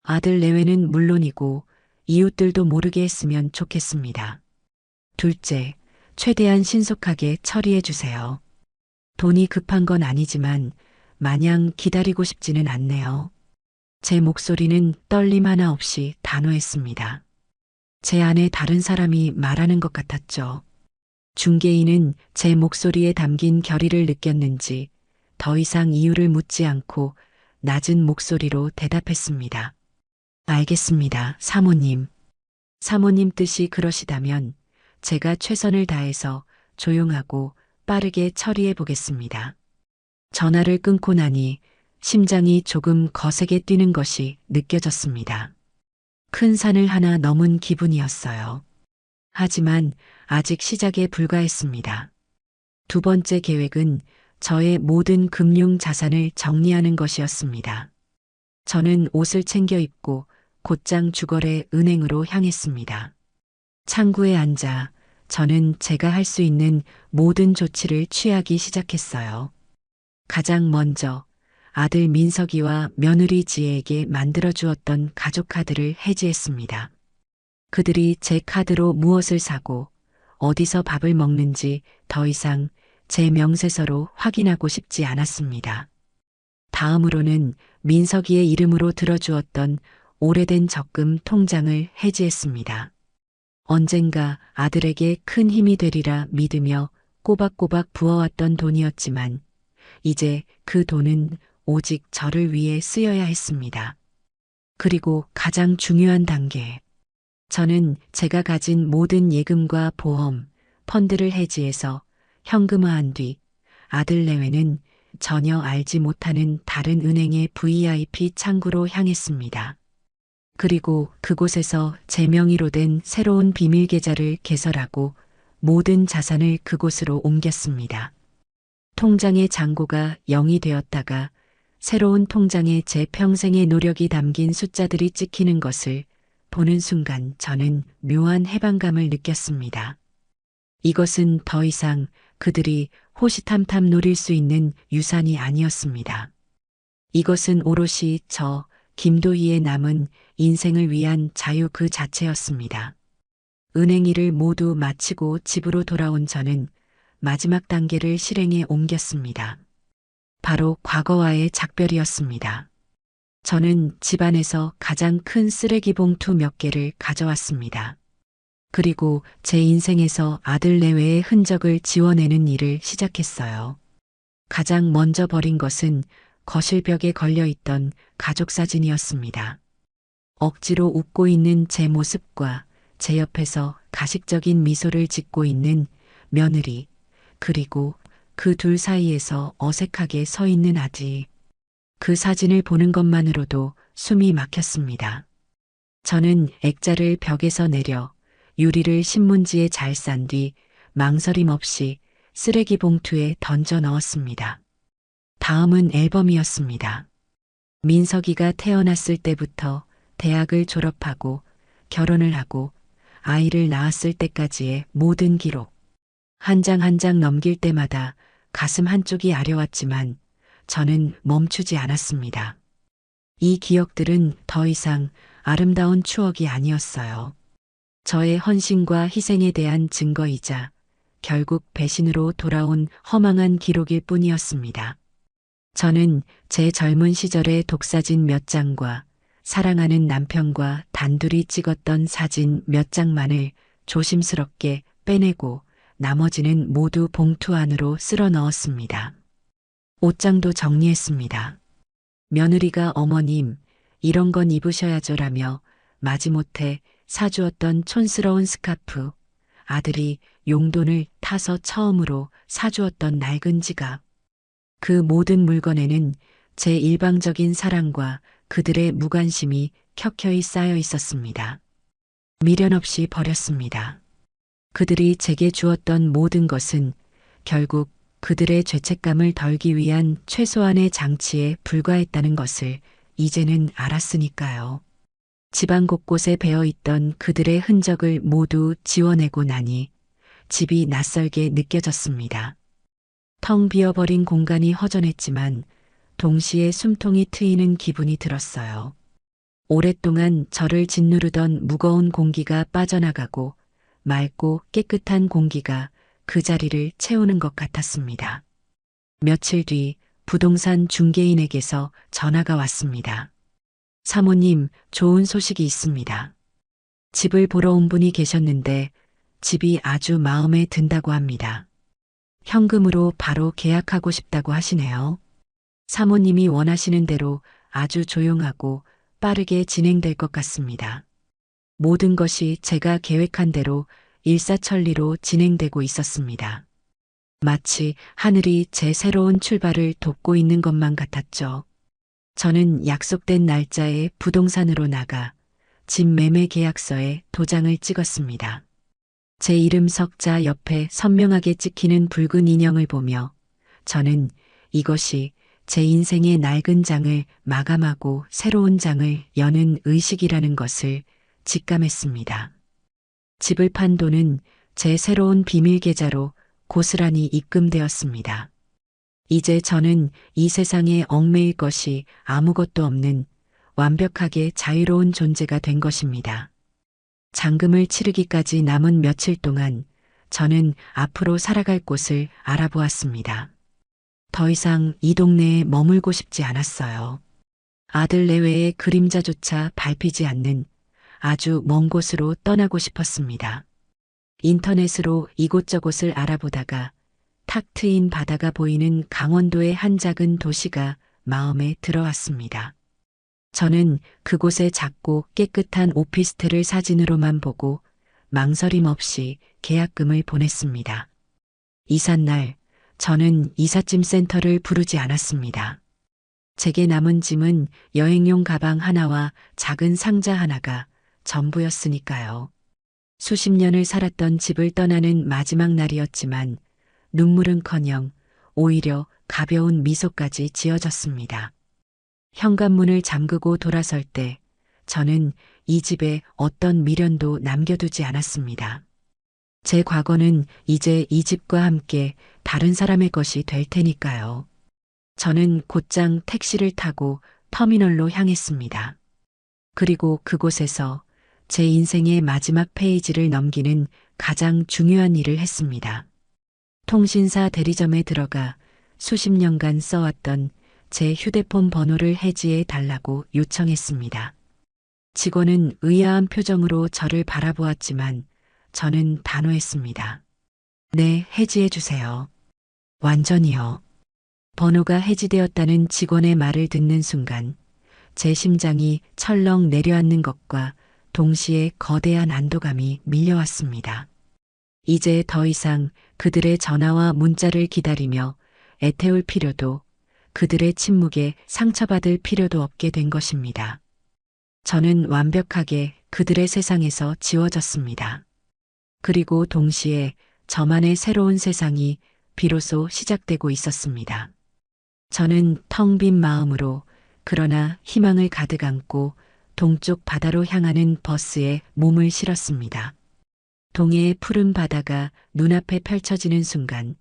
Speaker 1: 아들 내외는 물론이고 이웃들도 모르게 했으면 좋겠습니다. 둘째, 최대한 신속하게 처리해 주세요. 돈이 급한 건 아니지만 마냥 기다리고 싶지는 않네요. 제 목소리는 떨림 하나 없이 단호했습니다. 제 안에 다른 사람이 말하는 것 같았죠. 중개인은 제 목소리에 담긴 결의를 느꼈는지 더 이상 이유를 묻지 않고 낮은 목소리로 대답했습니다. 알겠습니다, 사모님. 사모님 뜻이 그러시다면 제가 최선을 다해서 조용하고 빠르게 처리해 보겠습니다. 전화를 끊고 나니 심장이 조금 거세게 뛰는 것이 느껴졌습니다. 큰 산을 하나 넘은 기분이었어요. 하지만 아직 시작에 불과했습니다. 두 번째 계획은 저의 모든 금융 자산을 정리하는 것이었습니다. 저는 옷을 챙겨 입고 곧장 주거래 은행으로 향했습니다. 창구에 앉아 저는 제가 할 수 있는 모든 조치를 취하기 시작했어요. 가장 먼저 아들 민석이와 며느리 지혜에게 만들어 주었던 가족 카드를 해지했습니다. 그들이 제 카드로 무엇을 사고 어디서 밥을 먹는지 더 이상 제 명세서로 확인하고 싶지 않았습니다. 다음으로는 민석이의 이름으로 들어주었던 오래된 적금 통장을 해지했습니다. 언젠가 아들에게 큰 힘이 되리라 믿으며 꼬박꼬박 부어왔던 돈이었지만 이제 그 돈은 오직 저를 위해 쓰여야 했습니다. 그리고 가장 중요한 단계. 저는 제가 가진 모든 예금과 보험, 펀드를 해지해서 현금화한 뒤 아들 내외는 전혀 알지 못하는 다른 은행의 VIP 창구로 향했습니다. 그리고 그곳에서 제 명의로 된 새로운 비밀 계좌를 개설하고 모든 자산을 그곳으로 옮겼습니다. 통장의 잔고가 0이 되었다가 새로운 통장에 제 평생의 노력이 담긴 숫자들이 찍히는 것을 보는 순간 저는 묘한 해방감을 느꼈습니다. 이것은 더 이상 그들이 호시탐탐 노릴 수 있는 유산이 아니었습니다. 이것은 오롯이 저 김도희의 남은 인생을 위한 자유 그 자체였습니다. 은행 일을 모두 마치고 집으로 돌아온 저는 마지막 단계를 실행에 옮겼습니다. 바로 과거와의 작별이었습니다. 저는 집안에서 가장 큰 쓰레기 봉투 몇 개를 가져왔습니다. 그리고 제 인생에서 아들 내외의 흔적을 지워내는 일을 시작했어요. 가장 먼저 버린 것은 거실벽에 걸려있던 가족 사진이었습니다. 억지로 웃고 있는 제 모습과 제 옆에서 가식적인 미소를 짓고 있는 며느리, 그리고 그 둘 사이에서 어색하게 서 있는 아지. 그 사진을 보는 것만으로도 숨이 막혔습니다. 저는 액자를 벽에서 내려 유리를 신문지에 잘 싼 뒤 망설임 없이 쓰레기 봉투에 던져 넣었습니다. 다음은 앨범이었습니다. 민석이가 태어났을 때부터 대학을 졸업하고 결혼을 하고 아이를 낳았을 때까지의 모든 기록. 한 장 한 장 넘길 때마다 가슴 한쪽이 아려왔지만 저는 멈추지 않았습니다. 이 기억들은 더 이상 아름다운 추억이 아니었어요. 저의 헌신과 희생에 대한 증거이자 결국 배신으로 돌아온 허망한 기록일 뿐이었습니다. 저는 제 젊은 시절의 독사진 몇 장과 사랑하는 남편과 단둘이 찍었던 사진 몇 장만을 조심스럽게 빼내고 나머지는 모두 봉투 안으로 쓸어 넣었습니다. 옷장도 정리했습니다. 며느리가 어머님, 이런 건 입으셔야죠라며 마지못해 사주었던 촌스러운 스카프, 아들이 용돈을 타서 처음으로 사주었던 낡은 지갑. 그 모든 물건에는 제 일방적인 사랑과 그들의 무관심이 켜켜이 쌓여 있었습니다. 미련 없이 버렸습니다. 그들이 제게 주었던 모든 것은 결국 그들의 죄책감을 덜기 위한 최소한의 장치에 불과했다는 것을 이제는 알았으니까요. 집안 곳곳에 배어있던 그들의 흔적을 모두 지워내고 나니 집이 낯설게 느껴졌습니다. 텅 비어버린 공간이 허전했지만 동시에 숨통이 트이는 기분이 들었어요. 오랫동안 저를 짓누르던 무거운 공기가 빠져나가고 맑고 깨끗한 공기가 그 자리를 채우는 것 같았습니다. 며칠 뒤 부동산 중개인에게서 전화가 왔습니다. 사모님, 좋은 소식이 있습니다. 집을 보러 온 분이 계셨는데 집이 아주 마음에 든다고 합니다. 현금으로 바로 계약하고 싶다고 하시네요. 사모님이 원하시는 대로 아주 조용하고 빠르게 진행될 것 같습니다. 모든 것이 제가 계획한 대로 일사천리로 진행되고 있었습니다. 마치 하늘이 제 새로운 출발을 돕고 있는 것만 같았죠. 저는 약속된 날짜에 부동산으로 나가 집 매매 계약서에 도장을 찍었습니다. 제 이름 석자 옆에 선명하게 찍히는 붉은 인형을 보며 저는 이것이 제 인생의 낡은 장을 마감하고 새로운 장을 여는 의식이라는 것을 직감했습니다. 집을 판 돈은 제 새로운 비밀 계좌로 고스란히 입금되었습니다. 이제 저는 이 세상에 얽매일 것이 아무것도 없는 완벽하게 자유로운 존재가 된 것입니다. 잔금을 치르기까지 남은 며칠 동안 저는 앞으로 살아갈 곳을 알아보았습니다. 더 이상 이 동네에 머물고 싶지 않았어요. 아들 내외의 그림자조차 밟히지 않는 아주 먼 곳으로 떠나고 싶었습니다. 인터넷으로 이곳저곳을 알아보다가 탁 트인 바다가 보이는 강원도의 한 작은 도시가 마음에 들어왔습니다. 저는 그곳의 작고 깨끗한 오피스텔을 사진으로만 보고 망설임 없이 계약금을 보냈습니다. 이삿날 저는 이삿짐 센터를 부르지 않았습니다. 제게 남은 짐은 여행용 가방 하나와 작은 상자 하나가 전부였으니까요. 수십 년을 살았던 집을 떠나는 마지막 날이었지만 눈물은커녕 오히려 가벼운 미소까지 지어졌습니다. 현관문을 잠그고 돌아설 때 저는 이 집에 어떤 미련도 남겨두지 않았습니다. 제 과거는 이제 이 집과 함께 다른 사람의 것이 될 테니까요. 저는 곧장 택시를 타고 터미널로 향했습니다. 그리고 그곳에서 제 인생의 마지막 페이지를 넘기는 가장 중요한 일을 했습니다. 통신사 대리점에 들어가 수십 년간 써왔던 제 휴대폰 번호를 해지해 달라고 요청했습니다. 직원은 의아한 표정으로 저를 바라보았지만 저는 단호했습니다. 네, 해지해 주세요. 완전히요. 번호가 해지되었다는 직원의 말을 듣는 순간 제 심장이 철렁 내려앉는 것과 동시에 거대한 안도감이 밀려왔습니다. 이제 더 이상 그들의 전화와 문자를 기다리며 애태울 필요도 그들의 침묵에 상처받을 필요도 없게 된 것입니다. 저는 완벽하게 그들의 세상에서 지워졌습니다. 그리고 동시에 저만의 새로운 세상이 비로소 시작되고 있었습니다. 저는 텅 빈 마음으로 그러나 희망을 가득 안고 동쪽 바다로 향하는 버스에 몸을 실었습니다. 동해의 푸른 바다가 눈앞에 펼쳐지는 순간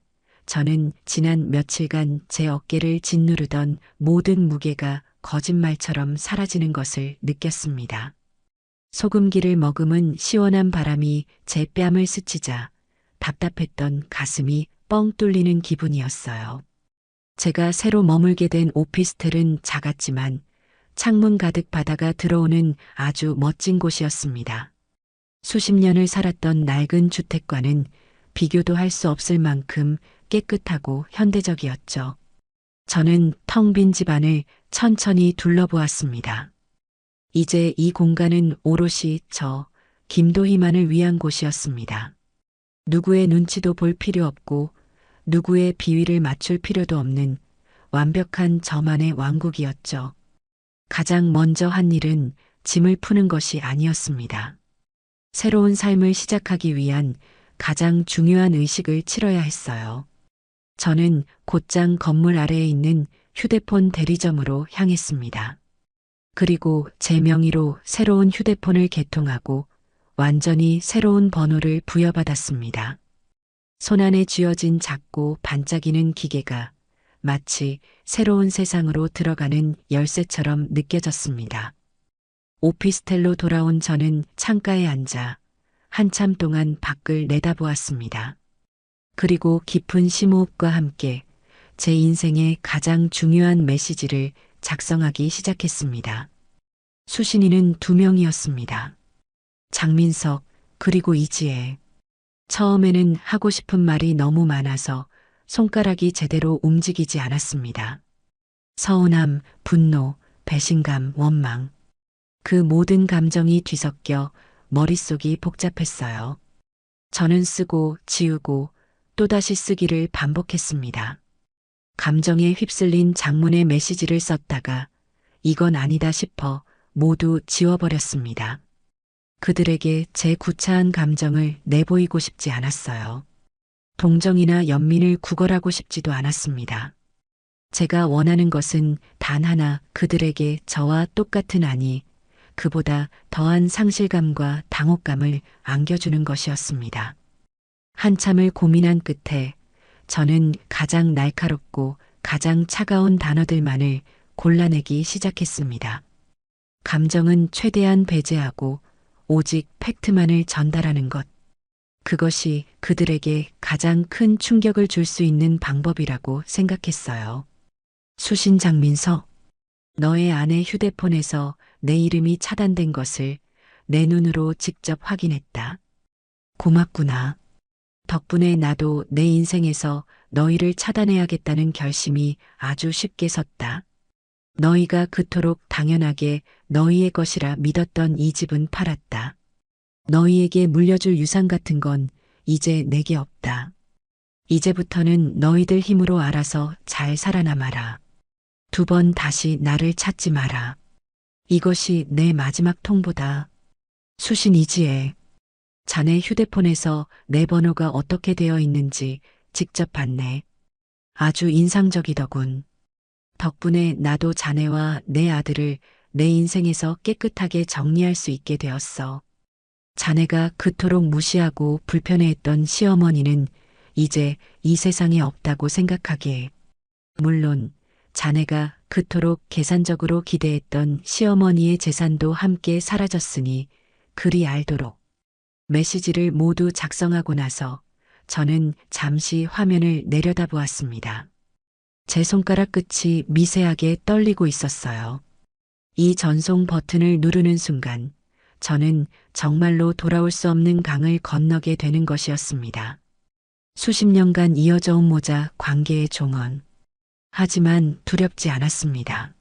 Speaker 1: 저는 지난 며칠간 제 어깨를 짓누르던 모든 무게가 거짓말처럼 사라지는 것을 느꼈습니다. 소금기를 머금은 시원한 바람이 제 뺨을 스치자 답답했던 가슴이 뻥 뚫리는 기분이었어요. 제가 새로 머물게 된 오피스텔은 작았지만 창문 가득 바다가 들어오는 아주 멋진 곳이었습니다. 수십 년을 살았던 낡은 주택과는 비교도 할 수 없을 만큼 깨끗하고 현대적이었죠. 저는 텅 빈 집안을 천천히 둘러보았습니다. 이제 이 공간은 오롯이 저, 김도희만을 위한 곳이었습니다. 누구의 눈치도 볼 필요 없고 누구의 비위를 맞출 필요도 없는 완벽한 저만의 왕국이었죠. 가장 먼저 한 일은 짐을 푸는 것이 아니었습니다. 새로운 삶을 시작하기 위한 가장 중요한 의식을 치러야 했어요. 저는 곧장 건물 아래에 있는 휴대폰 대리점으로 향했습니다. 그리고 제 명의로 새로운 휴대폰을 개통하고 완전히 새로운 번호를 부여받았습니다. 손안에 쥐어진 작고 반짝이는 기계가 마치 새로운 세상으로 들어가는 열쇠처럼 느껴졌습니다. 오피스텔로 돌아온 저는 창가에 앉아 한참 동안 밖을 내다보았습니다. 그리고 깊은 심호흡과 함께 제 인생의 가장 중요한 메시지를 작성하기 시작했습니다. 수신이는 2명이었습니다. 장민석, 그리고 이지혜. 처음에는 하고 싶은 말이 너무 많아서 손가락이 제대로 움직이지 않았습니다. 서운함, 분노, 배신감, 원망. 그 모든 감정이 뒤섞여 머릿속이 복잡했어요. 저는 쓰고 지우고 또다시 쓰기를 반복했습니다. 감정에 휩쓸린 장문의 메시지를 썼다가 이건 아니다 싶어 모두 지워버렸습니다. 그들에게 제 구차한 감정을 내보이고 싶지 않았어요. 동정이나 연민을 구걸하고 싶지도 않았습니다. 제가 원하는 것은 단 하나, 그들에게 저와 똑같은 아니, 그보다 더한 상실감과 당혹감을 안겨주는 것이었습니다. 한참을 고민한 끝에 저는 가장 날카롭고 가장 차가운 단어들만을 골라내기 시작했습니다. 감정은 최대한 배제하고 오직 팩트만을 전달하는 것. 그것이 그들에게 가장 큰 충격을 줄 수 있는 방법이라고 생각했어요. 수신 장민석, 너의 아내 휴대폰에서 내 이름이 차단된 것을 내 눈으로 직접 확인했다. 고맙구나. 덕분에 나도 내 인생에서 너희를 차단해야겠다는 결심이 아주 쉽게 섰다. 너희가 그토록 당연하게 너희의 것이라 믿었던 이 집은 팔았다. 너희에게 물려줄 유산 같은 건 이제 내게 없다. 이제부터는 너희들 힘으로 알아서 잘 살아남아라. 2번 다시 나를 찾지 마라. 이것이 내 마지막 통보다. 수신 이지혜. 자네 휴대폰에서 내 번호가 어떻게 되어 있는지 직접 봤네. 아주 인상적이더군. 덕분에 나도 자네와 내 아들을 내 인생에서 깨끗하게 정리할 수 있게 되었어. 자네가 그토록 무시하고 불편해했던 시어머니는 이제 이 세상에 없다고 생각하게. 물론 자네가 그토록 계산적으로 기대했던 시어머니의 재산도 함께 사라졌으니 그리 알도록. 메시지를 모두 작성하고 나서 저는 잠시 화면을 내려다보았습니다. 제 손가락 끝이 미세하게 떨리고 있었어요. 이 전송 버튼을 누르는 순간 저는 정말로 돌아올 수 없는 강을 건너게 되는 것이었습니다. 수십 년간 이어져 온 모자 관계의 종언. 하지만 두렵지 않았습니다.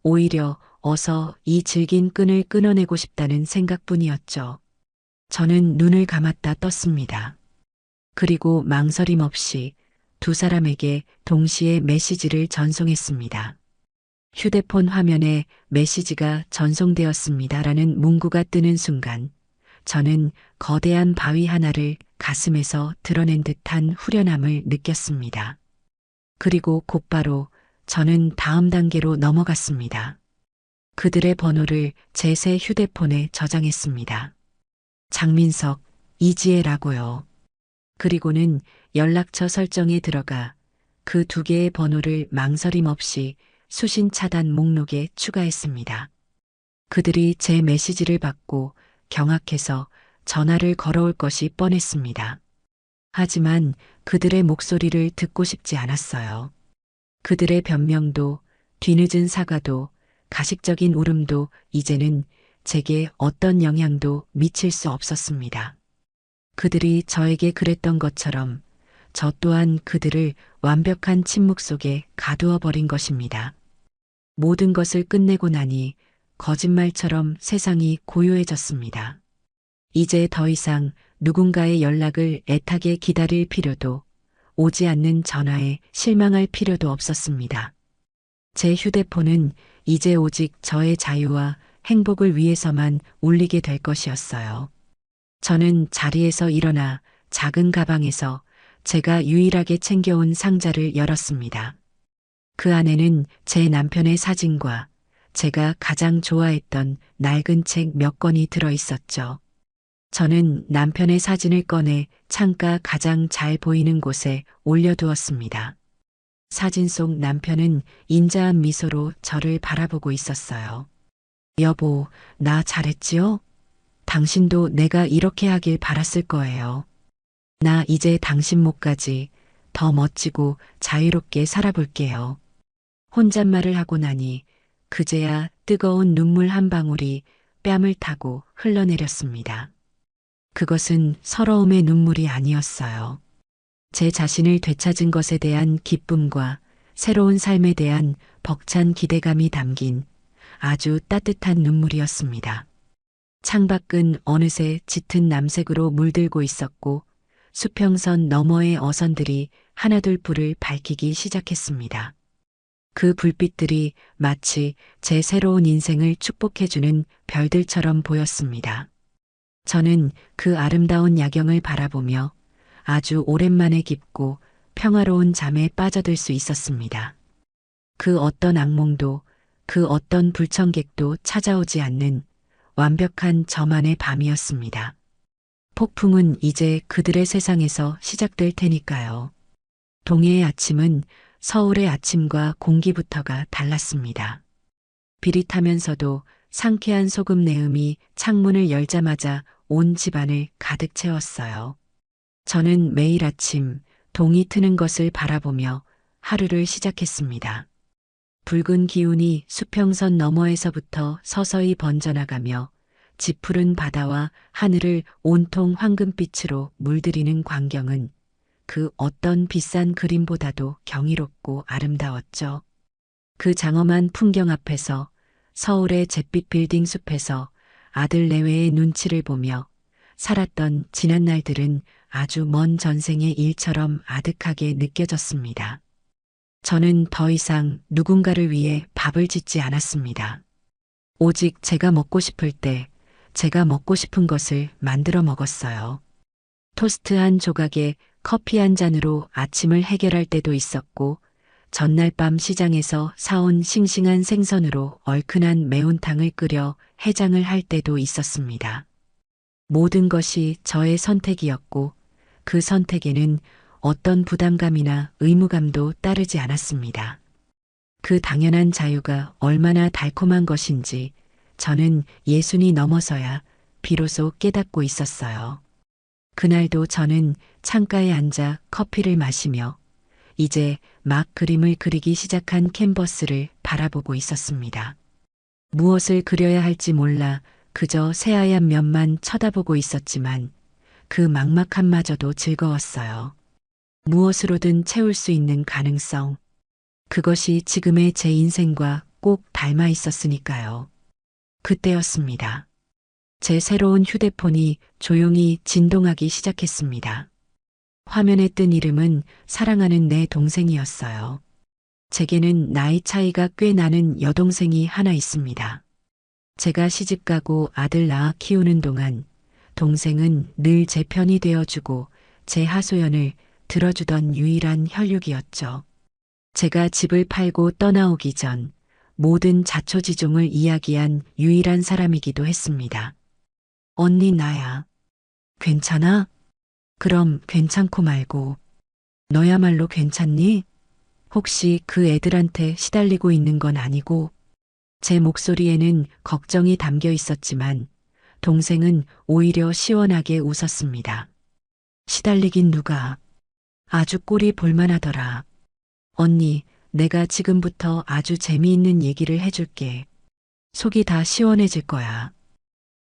Speaker 1: 오히려 어서 이 질긴 끈을 끊어내고 싶다는 생각뿐이었죠. 저는 눈을 감았다 떴습니다. 그리고 망설임 없이 2사람에게 동시에 메시지를 전송했습니다. 휴대폰 화면에 메시지가 전송되었습니다라는 문구가 뜨는 순간 저는 거대한 바위 하나를 가슴에서 드러낸 듯한 후련함을 느꼈습니다. 그리고 곧바로 저는 다음 단계로 넘어갔습니다. 그들의 번호를 제 새 휴대폰에 저장했습니다. 장민석, 이지혜라고요. 그리고는 연락처 설정에 들어가 그 2개의 번호를 망설임 없이 수신 차단 목록에 추가했습니다. 그들이 제 메시지를 받고 경악해서 전화를 걸어올 것이 뻔했습니다. 하지만 그들의 목소리를 듣고 싶지 않았어요. 그들의 변명도 뒤늦은 사과도 가식적인 울음도 이제는 제게 어떤 영향도 미칠 수 없었습니다. 그들이 저에게 그랬던 것처럼 저 또한 그들을 완벽한 침묵 속에 가두어 버린 것입니다. 모든 것을 끝내고 나니 거짓말처럼 세상이 고요해졌습니다. 이제 더 이상 누군가의 연락을 애타게 기다릴 필요도 오지 않는 전화에 실망할 필요도 없었습니다. 제 휴대폰은 이제 오직 저의 자유와 행복을 위해서만 울리게 될 것이었어요. 저는 자리에서 일어나 작은 가방에서 제가 유일하게 챙겨온 상자를 열었습니다. 그 안에는 제 남편의 사진과 제가 가장 좋아했던 낡은 책 몇 권이 들어 있었죠. 저는 남편의 사진을 꺼내 창가 가장 잘 보이는 곳에 올려두었습니다. 사진 속 남편은 인자한 미소로 저를 바라보고 있었어요. 여보, 나 잘했지요? 당신도 내가 이렇게 하길 바랐을 거예요. 나 이제 당신 목까지 더 멋지고 자유롭게 살아볼게요. 혼잣말을 하고 나니 그제야 뜨거운 눈물 한 방울이 뺨을 타고 흘러내렸습니다. 그것은 서러움의 눈물이 아니었어요. 제 자신을 되찾은 것에 대한 기쁨과 새로운 삶에 대한 벅찬 기대감이 담긴 아주 따뜻한 눈물이었습니다. 창밖은 어느새 짙은 남색으로 물들고 있었고 수평선 너머의 어선들이 하나둘 불을 밝히기 시작했습니다. 그 불빛들이 마치 제 새로운 인생을 축복해주는 별들처럼 보였습니다. 저는 그 아름다운 야경을 바라보며 아주 오랜만에 깊고 평화로운 잠에 빠져들 수 있었습니다. 그 어떤 악몽도 그 어떤 불청객도 찾아오지 않는 완벽한 저만의 밤이었습니다. 폭풍은 이제 그들의 세상에서 시작될 테니까요. 동해의 아침은 서울의 아침과 공기부터가 달랐습니다. 비릿하면서도 상쾌한 소금 내음이 창문을 열자마자 온 집안을 가득 채웠어요. 저는 매일 아침 동이 트는 것을 바라보며 하루를 시작했습니다. 붉은 기운이 수평선 너머에서부터 서서히 번져나가며 짙푸른 바다와 하늘을 온통 황금빛으로 물들이는 광경은 그 어떤 비싼 그림보다도 경이롭고 아름다웠죠. 그 장엄한 풍경 앞에서 서울의 잿빛 빌딩 숲에서 아들 내외의 눈치를 보며 살았던 지난 날들은 아주 먼 전생의 일처럼 아득하게 느껴졌습니다. 저는 더 이상 누군가를 위해 밥을 짓지 않았습니다. 오직 제가 먹고 싶을 때 제가 먹고 싶은 것을 만들어 먹었어요. 토스트 한 조각에 커피 한 잔으로 아침을 해결할 때도 있었고 전날 밤 시장에서 사온 싱싱한 생선으로 얼큰한 매운탕을 끓여 해장을 할 때도 있었습니다. 모든 것이 저의 선택이었고 그 선택에는 어떤 부담감이나 의무감도 따르지 않았습니다. 그 당연한 자유가 얼마나 달콤한 것인지 저는 예순이 넘어서야 비로소 깨닫고 있었어요. 그날도 저는 창가에 앉아 커피를 마시며 이제 막 그림을 그리기 시작한 캔버스를 바라보고 있었습니다. 무엇을 그려야 할지 몰라 그저 새하얀 면만 쳐다보고 있었지만 그 막막함마저도 즐거웠어요. 무엇으로든 채울 수 있는 가능성. 그것이 지금의 제 인생과 꼭 닮아 있었으니까요. 그때였습니다. 제 새로운 휴대폰이 조용히 진동하기 시작했습니다. 화면에 뜬 이름은 사랑하는 내 동생이었어요. 제게는 나이 차이가 꽤 나는 여동생이 하나 있습니다. 제가 시집가고 아들 낳아 키우는 동안 동생은 늘 제 편이 되어주고 제 하소연을 들어주던 유일한 혈육이었죠. 제가 집을 팔고 떠나오기 전 모든 자초지종을 이야기한 유일한 사람이기도 했습니다. 언니 나야. 괜찮아? 그럼 괜찮고 말고. 너야말로 괜찮니? 혹시 그 애들한테 시달리고 있는 건 아니고? 제 목소리에는 걱정이 담겨 있었지만 동생은 오히려 시원하게 웃었습니다. 시달리긴 누가. 아주 꼴이 볼만하더라. 언니, 내가 지금부터 아주 재미있는 얘기를 해줄게. 속이 다 시원해질 거야.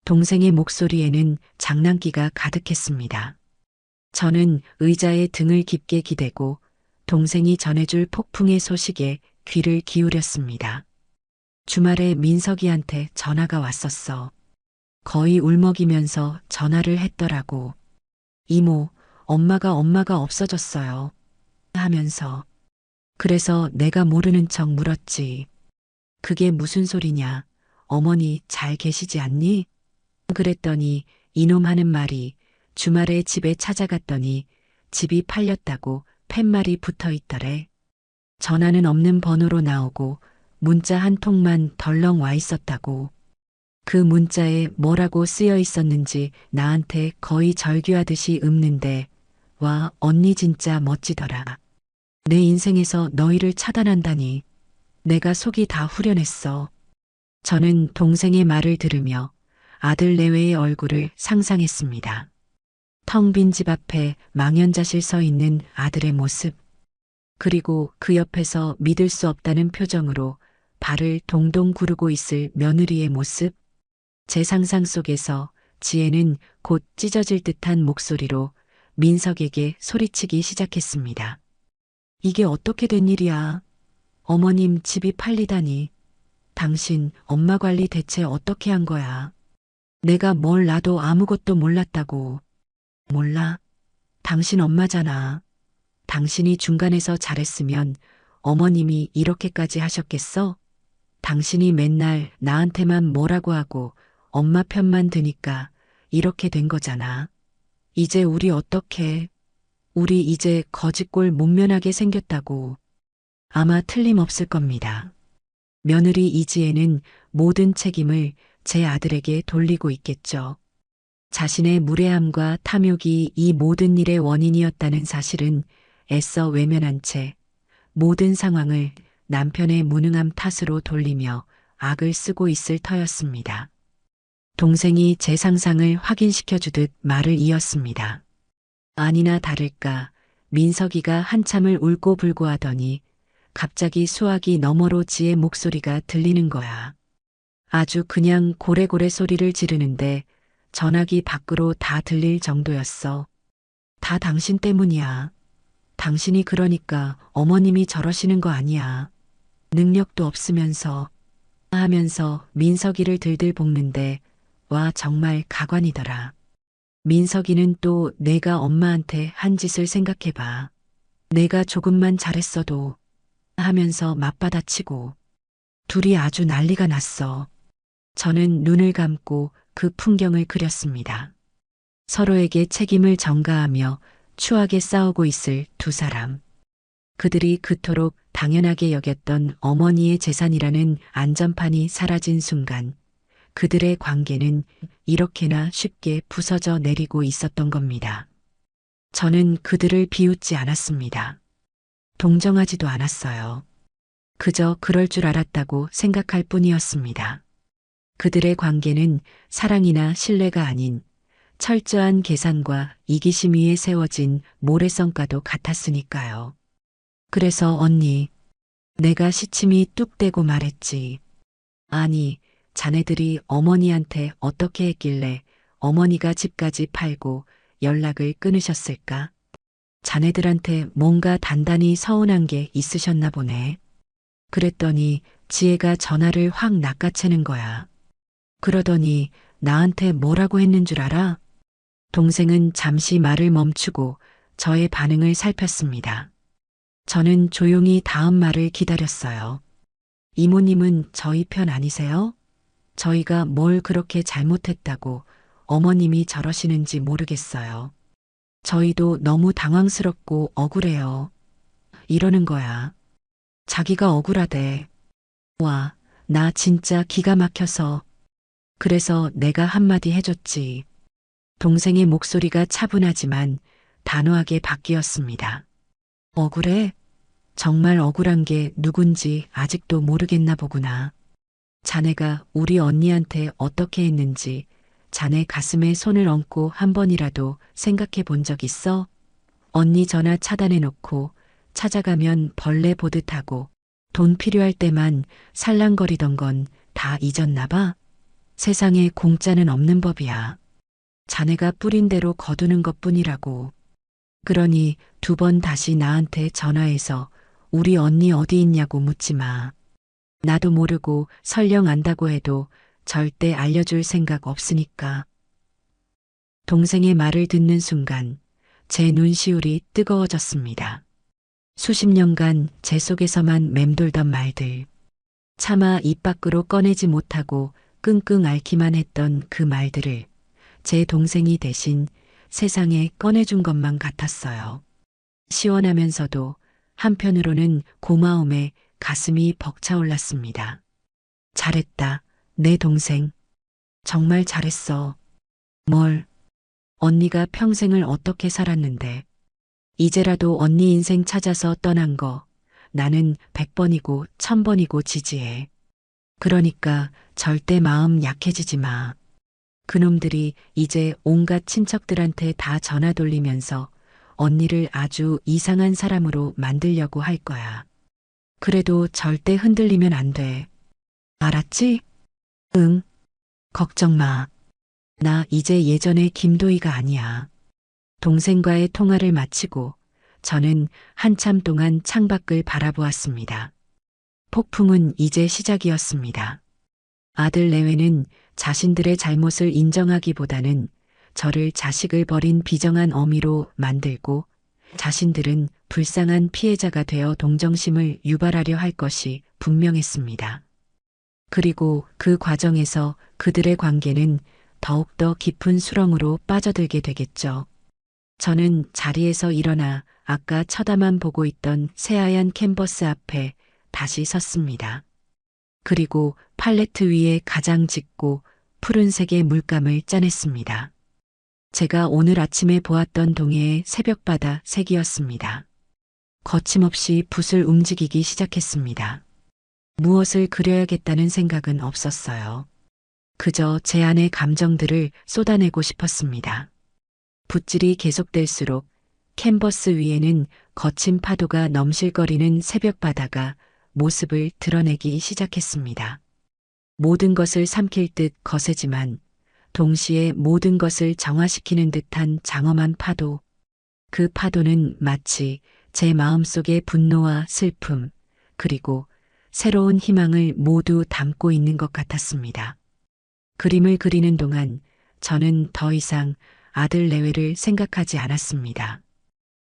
Speaker 1: 동생의 목소리에는 장난기가 가득했습니다. 저는 의자에 등을 깊게 기대고 동생이 전해줄 폭풍의 소식에 귀를 기울였습니다. 주말에 민석이한테 전화가 왔었어. 거의 울먹이면서 전화를 했더라고. 이모, 엄마가 없어졌어요. 하면서. 그래서 내가 모르는 척 물었지. 그게 무슨 소리냐? 어머니 잘 계시지 않니? 그랬더니 이놈 하는 말이 주말에 집에 찾아갔더니 집이 팔렸다고 팻말이 붙어 있더래. 전화는 없는 번호로 나오고 문자 한 통만 덜렁 와 있었다고. 그 문자에 뭐라고 쓰여 있었는지 나한테 거의 절규하듯이 읊는데, 와, 언니 진짜 멋지더라. 내 인생에서 너희를 차단한다니. 내가 속이 다 후련했어. 저는 동생의 말을 들으며 아들 내외의 얼굴을 상상했습니다. 텅 빈 집 앞에 망연자실 서 있는 아들의 모습. 그리고 그 옆에서 믿을 수 없다는 표정으로 발을 동동 구르고 있을 며느리의 모습. 제 상상 속에서 지혜는 곧 찢어질 듯한 목소리로 민석에게 소리치기 시작했습니다. 이게 어떻게 된 일이야? 어머님 집이 팔리다니. 당신 엄마 관리 대체 어떻게 한 거야? 내가 뭘 놔도 아무것도 몰랐다고. 몰라? 당신 엄마잖아. 당신이 중간에서 잘했으면 어머님이 이렇게까지 하셨겠어? 당신이 맨날 나한테만 뭐라고 하고 엄마 편만 드니까 이렇게 된 거잖아. 이제 우리 어떡해? 우리 이제 거지꼴 못 면하게 생겼다고. 아마 틀림없을 겁니다. 며느리 이지혜는 모든 책임을 제 아들에게 돌리고 있겠죠. 자신의 무례함과 탐욕이 이 모든 일의 원인이었다는 사실은 애써 외면한 채 모든 상황을 남편의 무능함 탓으로 돌리며 악을 쓰고 있을 터였습니다. 동생이 제 상상을 확인시켜 주듯 말을 이었습니다. 아니나 다를까 민석이가 한참을 울고불고 하더니 갑자기 수화기 너머로 지의 목소리가 들리는 거야. 아주 그냥 고래고래 소리를 지르는데 전화기 밖으로 다 들릴 정도였어. 다 당신 때문이야. 당신이 그러니까 어머님이 저러시는 거 아니야. 능력도 없으면서 하면서 민석이를 들들 볶는데 와 정말 가관이더라. 민석이는 또 내가 엄마한테 한 짓을 생각해봐. 내가 조금만 잘했어도 하면서 맞받아치고 둘이 아주 난리가 났어. 저는 눈을 감고 그 풍경을 그렸습니다. 서로에게 책임을 전가하며 추하게 싸우고 있을 두 사람. 그들이 그토록 당연하게 여겼던 어머니의 재산이라는 안전판이 사라진 순간 그들의 관계는 이렇게나 쉽게 부서져 내리고 있었던 겁니다. 저는 그들을 비웃지 않았습니다. 동정하지도 않았어요. 그저 그럴 줄 알았다고 생각할 뿐이었습니다. 그들의 관계는 사랑이나 신뢰가 아닌 철저한 계산과 이기심 위에 세워진 모래성과도 같았으니까요. 그래서 언니, 내가 시침이 뚝 떼고 말했지. 아니, 자네들이 어머니한테 어떻게 했길래 어머니가 집까지 팔고 연락을 끊으셨을까? 자네들한테 뭔가 단단히 서운한 게 있으셨나 보네. 그랬더니 지혜가 전화를 확 낚아채는 거야. 그러더니 나한테 뭐라고 했는 줄 알아? 동생은 잠시 말을 멈추고 저의 반응을 살폈습니다. 저는 조용히 다음 말을 기다렸어요. 이모님은 저희 편 아니세요? 저희가 뭘 그렇게 잘못했다고 어머님이 저러시는지 모르겠어요. 저희도 너무 당황스럽고 억울해요. 이러는 거야. 자기가 억울하대. 와, 나 진짜 기가 막혀서. 그래서 내가 한마디 해줬지. 동생의 목소리가 차분하지만 단호하게 바뀌었습니다. 억울해? 정말 억울한 게 누군지 아직도 모르겠나 보구나. 자네가 우리 언니한테 어떻게 했는지 자네 가슴에 손을 얹고 한 번이라도 생각해 본 적 있어? 언니 전화 차단해 놓고 찾아가면 벌레 보듯 하고 돈 필요할 때만 살랑거리던 건 다 잊었나 봐? 세상에 공짜는 없는 법이야. 자네가 뿌린 대로 거두는 것뿐이라고. 그러니 2번 다시 나한테 전화해서 우리 언니 어디 있냐고 묻지 마. 나도 모르고 설령 안다고 해도 절대 알려줄 생각 없으니까. 동생의 말을 듣는 순간 제 눈시울이 뜨거워졌습니다. 수십 년간 제 속에서만 맴돌던 말들, 차마 입 밖으로 꺼내지 못하고 끙끙 앓기만 했던 그 말들을 제 동생이 대신 세상에 꺼내준 것만 같았어요. 시원하면서도 한편으로는 고마움에 가슴이 벅차올랐습니다. 잘했다, 내 동생. 정말 잘했어. 뭘, 언니가 평생을 어떻게 살았는데, 이제라도 언니 인생 찾아서 떠난 거, 나는 100번이고 1000번이고 지지해. 그러니까 절대 마음 약해지지 마. 그놈들이 이제 온갖 친척들한테 다 전화 돌리면서 언니를 아주 이상한 사람으로 만들려고 할 거야. 그래도 절대 흔들리면 안 돼. 알았지? 응, 걱정 마. 나 이제 예전의 김도희가 아니야. 동생과의 통화를 마치고 저는 한참 동안 창밖을 바라보았습니다. 폭풍은 이제 시작이었습니다. 아들 내외는 자신들의 잘못을 인정하기보다는 저를 자식을 버린 비정한 어미로 만들고 자신들은 불쌍한 피해자가 되어 동정심을 유발하려 할 것이 분명했습니다. 그리고 그 과정에서 그들의 관계는 더욱더 깊은 수렁으로 빠져들게 되겠죠. 저는 자리에서 일어나 아까 쳐다만 보고 있던 새하얀 캔버스 앞에 다시 섰습니다. 그리고 팔레트 위에 가장 짙고 푸른색의 물감을 짜냈습니다. 제가 오늘 아침에 보았던 동해의 새벽바다 색이었습니다. 거침없이 붓을 움직이기 시작했습니다. 무엇을 그려야겠다는 생각은 없었어요. 그저 제 안의 감정들을 쏟아내고 싶었습니다. 붓질이 계속될수록 캔버스 위에는 거친 파도가 넘실거리는 새벽바다가 모습을 드러내기 시작했습니다. 모든 것을 삼킬 듯 거세지만 동시에 모든 것을 정화시키는 듯한 장엄한 파도. 그 파도는 마치 제 마음속의 분노와 슬픔, 그리고 새로운 희망을 모두 담고 있는 것 같았습니다. 그림을 그리는 동안 저는 더 이상 아들 내외를 생각하지 않았습니다.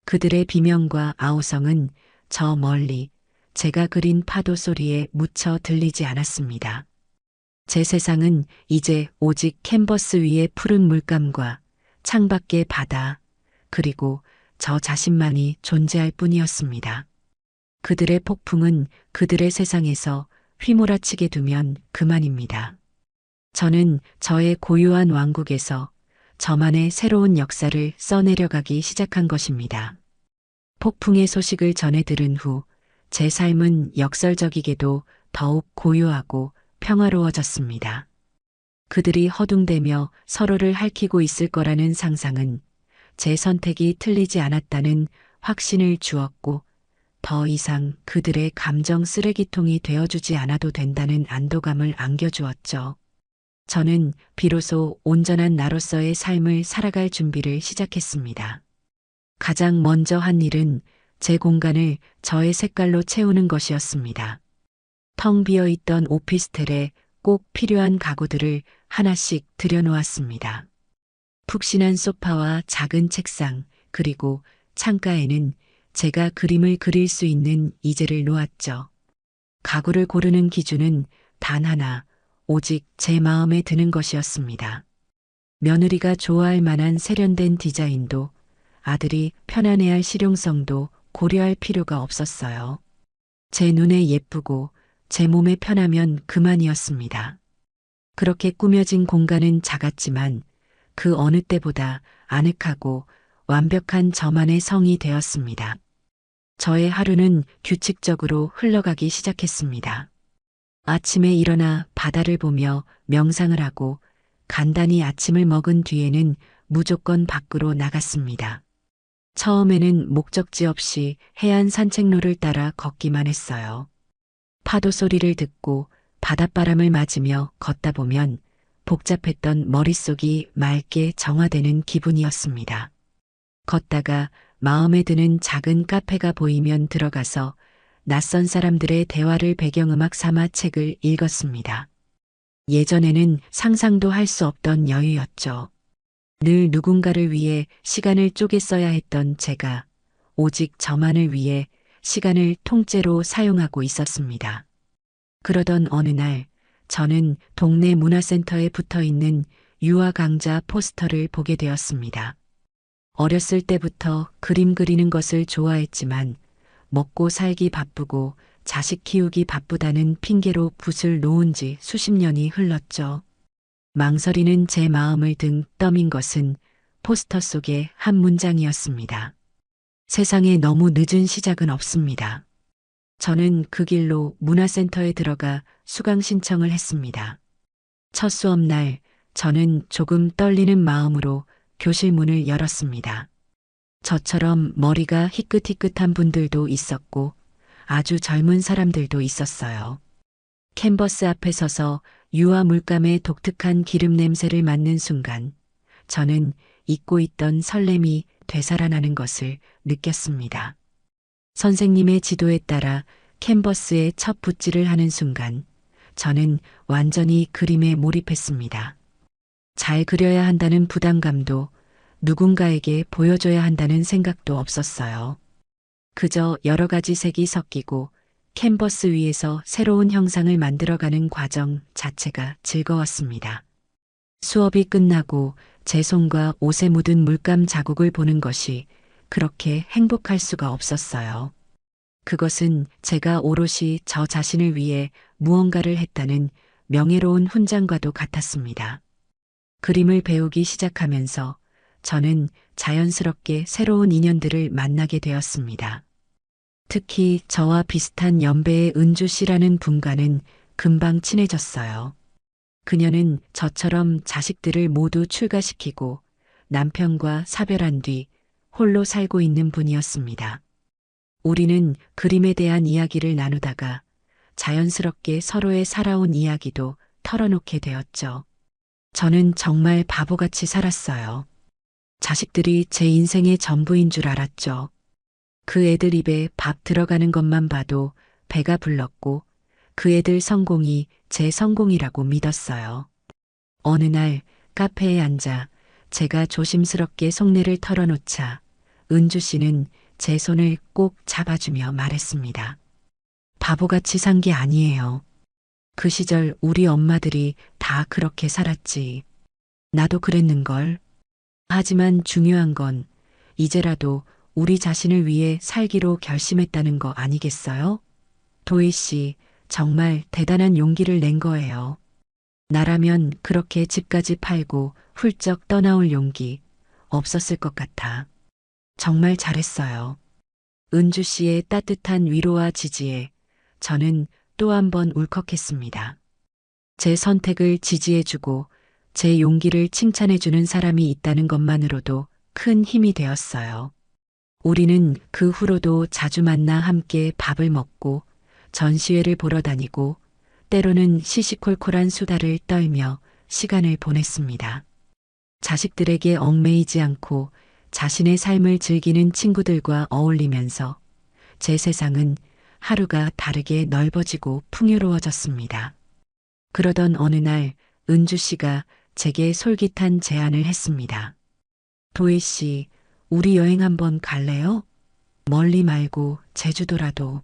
Speaker 1: 그들의 비명과 아우성은 저 멀리 제가 그린 파도 소리에 묻혀 들리지 않았습니다. 제 세상은 이제 오직 캔버스 위의 푸른 물감과 창밖의 바다, 그리고 저 자신만이 존재할 뿐이었습니다. 그들의 폭풍은 그들의 세상에서 휘몰아치게 두면 그만입니다. 저는 저의 고유한 왕국에서 저만의 새로운 역사를 써내려가기 시작한 것입니다. 폭풍의 소식을 전해 들은 후 제 삶은 역설적이게도 더욱 고요하고 평화로워졌습니다. 그들이 허둥대며 서로를 핥히고 있을 거라는 상상은 제 선택이 틀리지 않았다는 확신을 주었고 더 이상 그들의 감정 쓰레기통이 되어주지 않아도 된다는 안도감을 안겨주었죠. 저는 비로소 온전한 나로서의 삶을 살아갈 준비를 시작했습니다. 가장 먼저 한 일은 제 공간을 저의 색깔로 채우는 것이었습니다. 텅 비어 있던 오피스텔에 꼭 필요한 가구들을 하나씩 들여놓았습니다. 푹신한 소파와 작은 책상, 그리고 창가에는 제가 그림을 그릴 수 있는 이젤을 놓았죠. 가구를 고르는 기준은 단 하나, 오직 제 마음에 드는 것이었습니다. 며느리가 좋아할 만한 세련된 디자인도 아들이 편안해할 실용성도 고려할 필요가 없었어요. 제 눈에 예쁘고 제 몸에 편하면 그만이었습니다. 그렇게 꾸며진 공간은 작았지만 그 어느 때보다 아늑하고 완벽한 저만의 성이 되었습니다. 저의 하루는 규칙적으로 흘러가기 시작했습니다. 아침에 일어나 바다를 보며 명상을 하고 간단히 아침을 먹은 뒤에는 무조건 밖으로 나갔습니다. 처음에는 목적지 없이 해안 산책로를 따라 걷기만 했어요. 파도 소리를 듣고 바닷바람을 맞으며 걷다 보면 복잡했던 머릿속이 맑게 정화되는 기분이었습니다. 걷다가 마음에 드는 작은 카페가 보이면 들어가서 낯선 사람들의 대화를 배경음악 삼아 책을 읽었습니다. 예전에는 상상도 할 수 없던 여유였죠. 늘 누군가를 위해 시간을 쪼개 써야 했던 제가 오직 저만을 위해 시간을 통째로 사용하고 있었습니다. 그러던 어느 날 저는 동네 문화센터에 붙어 있는 유아 강좌 포스터를 보게 되었습니다. 어렸을 때부터 그림 그리는 것을 좋아했지만 먹고 살기 바쁘고 자식 키우기 바쁘다는 핑계로 붓을 놓은 지 수십 년이 흘렀죠. 망설이는 제 마음을 등 떠민 것은 포스터 속의 한 문장이었습니다. 세상에 너무 늦은 시작은 없습니다. 저는 그 길로 문화센터에 들어가 수강 신청을 했습니다. 첫 수업 날 저는 조금 떨리는 마음으로 교실 문을 열었습니다. 저처럼 머리가 희끗희끗한 분들도 있었고 아주 젊은 사람들도 있었어요. 캔버스 앞에 서서 유화 물감의 독특한 기름 냄새를 맡는 순간 저는 잊고 있던 설렘이 되살아나는 것을 느꼈습니다. 선생님의 지도에 따라 캔버스에 첫 붓질을 하는 순간 저는 완전히 그림에 몰입했습니다. 잘 그려야 한다는 부담감도 누군가에게 보여줘야 한다는 생각도 없었어요. 그저 여러 가지 색이 섞이고 캔버스 위에서 새로운 형상을 만들어가는 과정 자체가 즐거웠습니다. 수업이 끝나고 제 손과 옷에 묻은 물감 자국을 보는 것이 그렇게 행복할 수가 없었어요. 그것은 제가 오롯이 저 자신을 위해 무언가를 했다는 명예로운 훈장과도 같았습니다. 그림을 배우기 시작하면서 저는 자연스럽게 새로운 인연들을 만나게 되었습니다. 특히 저와 비슷한 연배의 은주 씨라는 분과는 금방 친해졌어요. 그녀는 저처럼 자식들을 모두 출가시키고 남편과 사별한 뒤 홀로 살고 있는 분이었습니다. 우리는 그림에 대한 이야기를 나누다가 자연스럽게 서로의 살아온 이야기도 털어놓게 되었죠. 저는 정말 바보같이 살았어요. 자식들이 제 인생의 전부인 줄 알았죠. 그 애들 입에 밥 들어가는 것만 봐도 배가 불렀고 그 애들 성공이 제 성공이라고 믿었어요. 어느 날 카페에 앉아 제가 조심스럽게 속내를 털어놓자 은주 씨는 제 손을 꼭 잡아주며 말했습니다. 바보같이 산 게 아니에요. 그 시절 우리 엄마들이 다 그렇게 살았지. 나도 그랬는걸. 하지만 중요한 건 이제라도 우리 자신을 위해 살기로 결심했다는 거 아니겠어요? 도희 씨, 정말 대단한 용기를 낸 거예요. 나라면 그렇게 집까지 팔고 훌쩍 떠나올 용기 없었을 것 같아. 정말 잘했어요. 은주 씨의 따뜻한 위로와 지지에 저는 또 한 번 울컥했습니다. 제 선택을 지지해주고 제 용기를 칭찬해주는 사람이 있다는 것만으로도 큰 힘이 되었어요. 우리는 그 후로도 자주 만나 함께 밥을 먹고 전시회를 보러 다니고 때로는 시시콜콜한 수다를 떨며 시간을 보냈습니다. 자식들에게 얽매이지 않고 자신의 삶을 즐기는 친구들과 어울리면서 제 세상은 하루가 다르게 넓어지고 풍요로워졌습니다. 그러던 어느 날 은주 씨가 제게 솔깃한 제안을 했습니다. 도희 씨, 우리 여행 한번 갈래요? 멀리 말고 제주도라도.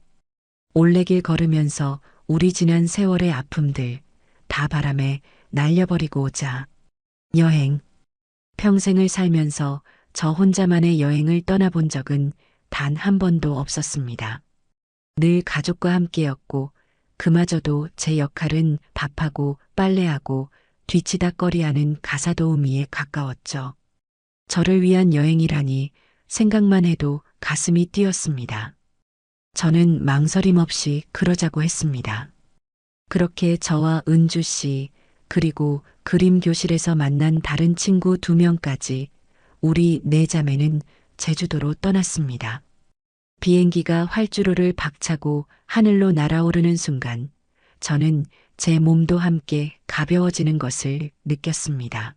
Speaker 1: 올레길 걸으면서 우리 지난 세월의 아픔들 다 바람에 날려버리고 오자. 여행. 평생을 살면서 저 혼자만의 여행을 떠나본 적은 단 한 번도 없었습니다. 늘 가족과 함께였고 그마저도 제 역할은 밥하고 빨래하고 뒤치다꺼리하는 가사도우미에 가까웠죠. 저를 위한 여행이라니 생각만 해도 가슴이 뛰었습니다. 저는 망설임 없이 그러자고 했습니다. 그렇게 저와 은주 씨 그리고 그림 교실에서 만난 다른 친구 2명까지 우리 4자매는 제주도로 떠났습니다. 비행기가 활주로를 박차고 하늘로 날아오르는 순간 저는 제 몸도 함께 가벼워지는 것을 느꼈습니다.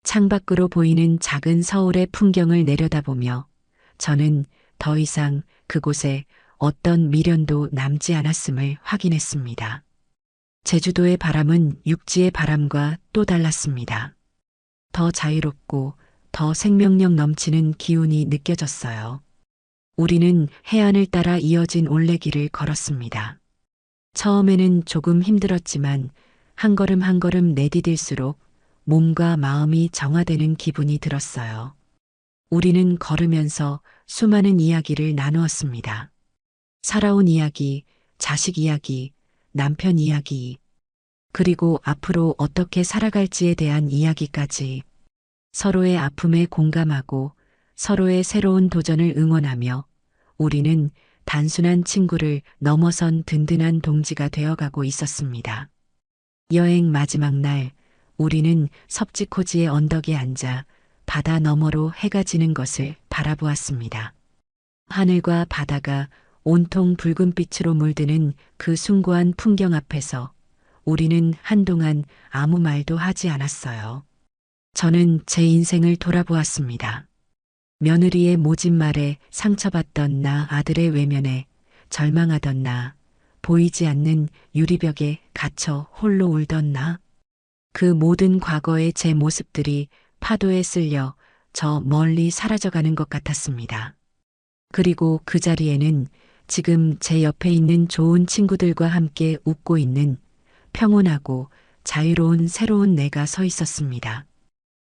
Speaker 1: 창밖으로 보이는 작은 서울의 풍경을 내려다보며 저는 더 이상 그곳에 어떤 미련도 남지 않았음을 확인했습니다. 제주도의 바람은 육지의 바람과 또 달랐습니다. 더 자유롭고 더 생명력 넘치는 기운이 느껴졌어요. 우리는 해안을 따라 이어진 올레길을 걸었습니다. 처음에는 조금 힘들었지만 한 걸음 한 걸음 내디딜수록 몸과 마음이 정화되는 기분이 들었어요. 우리는 걸으면서 수많은 이야기를 나누었습니다. 살아온 이야기, 자식 이야기, 남편 이야기, 그리고 앞으로 어떻게 살아갈지에 대한 이야기까지 서로의 아픔에 공감하고 서로의 새로운 도전을 응원하며 우리는 단순한 친구를 넘어선 든든한 동지가 되어가고 있었습니다. 여행 마지막 날, 우리는 섭지코지의 언덕에 앉아 바다 너머로 해가 지는 것을 바라보았습니다. 하늘과 바다가 온통 붉은빛으로 물드는 그 숭고한 풍경 앞에서 우리는 한동안 아무 말도 하지 않았어요. 저는 제 인생을 돌아보았습니다. 며느리의 모진 말에 상처받던 나, 아들의 외면에 절망하던 나, 보이지 않는 유리벽에 갇혀 홀로 울던 나, 그 모든 과거의 제 모습들이 파도에 쓸려 저 멀리 사라져가는 것 같았습니다. 그리고 그 자리에는 지금 제 옆에 있는 좋은 친구들과 함께 웃고 있는 평온하고 자유로운 새로운 내가 서 있었습니다.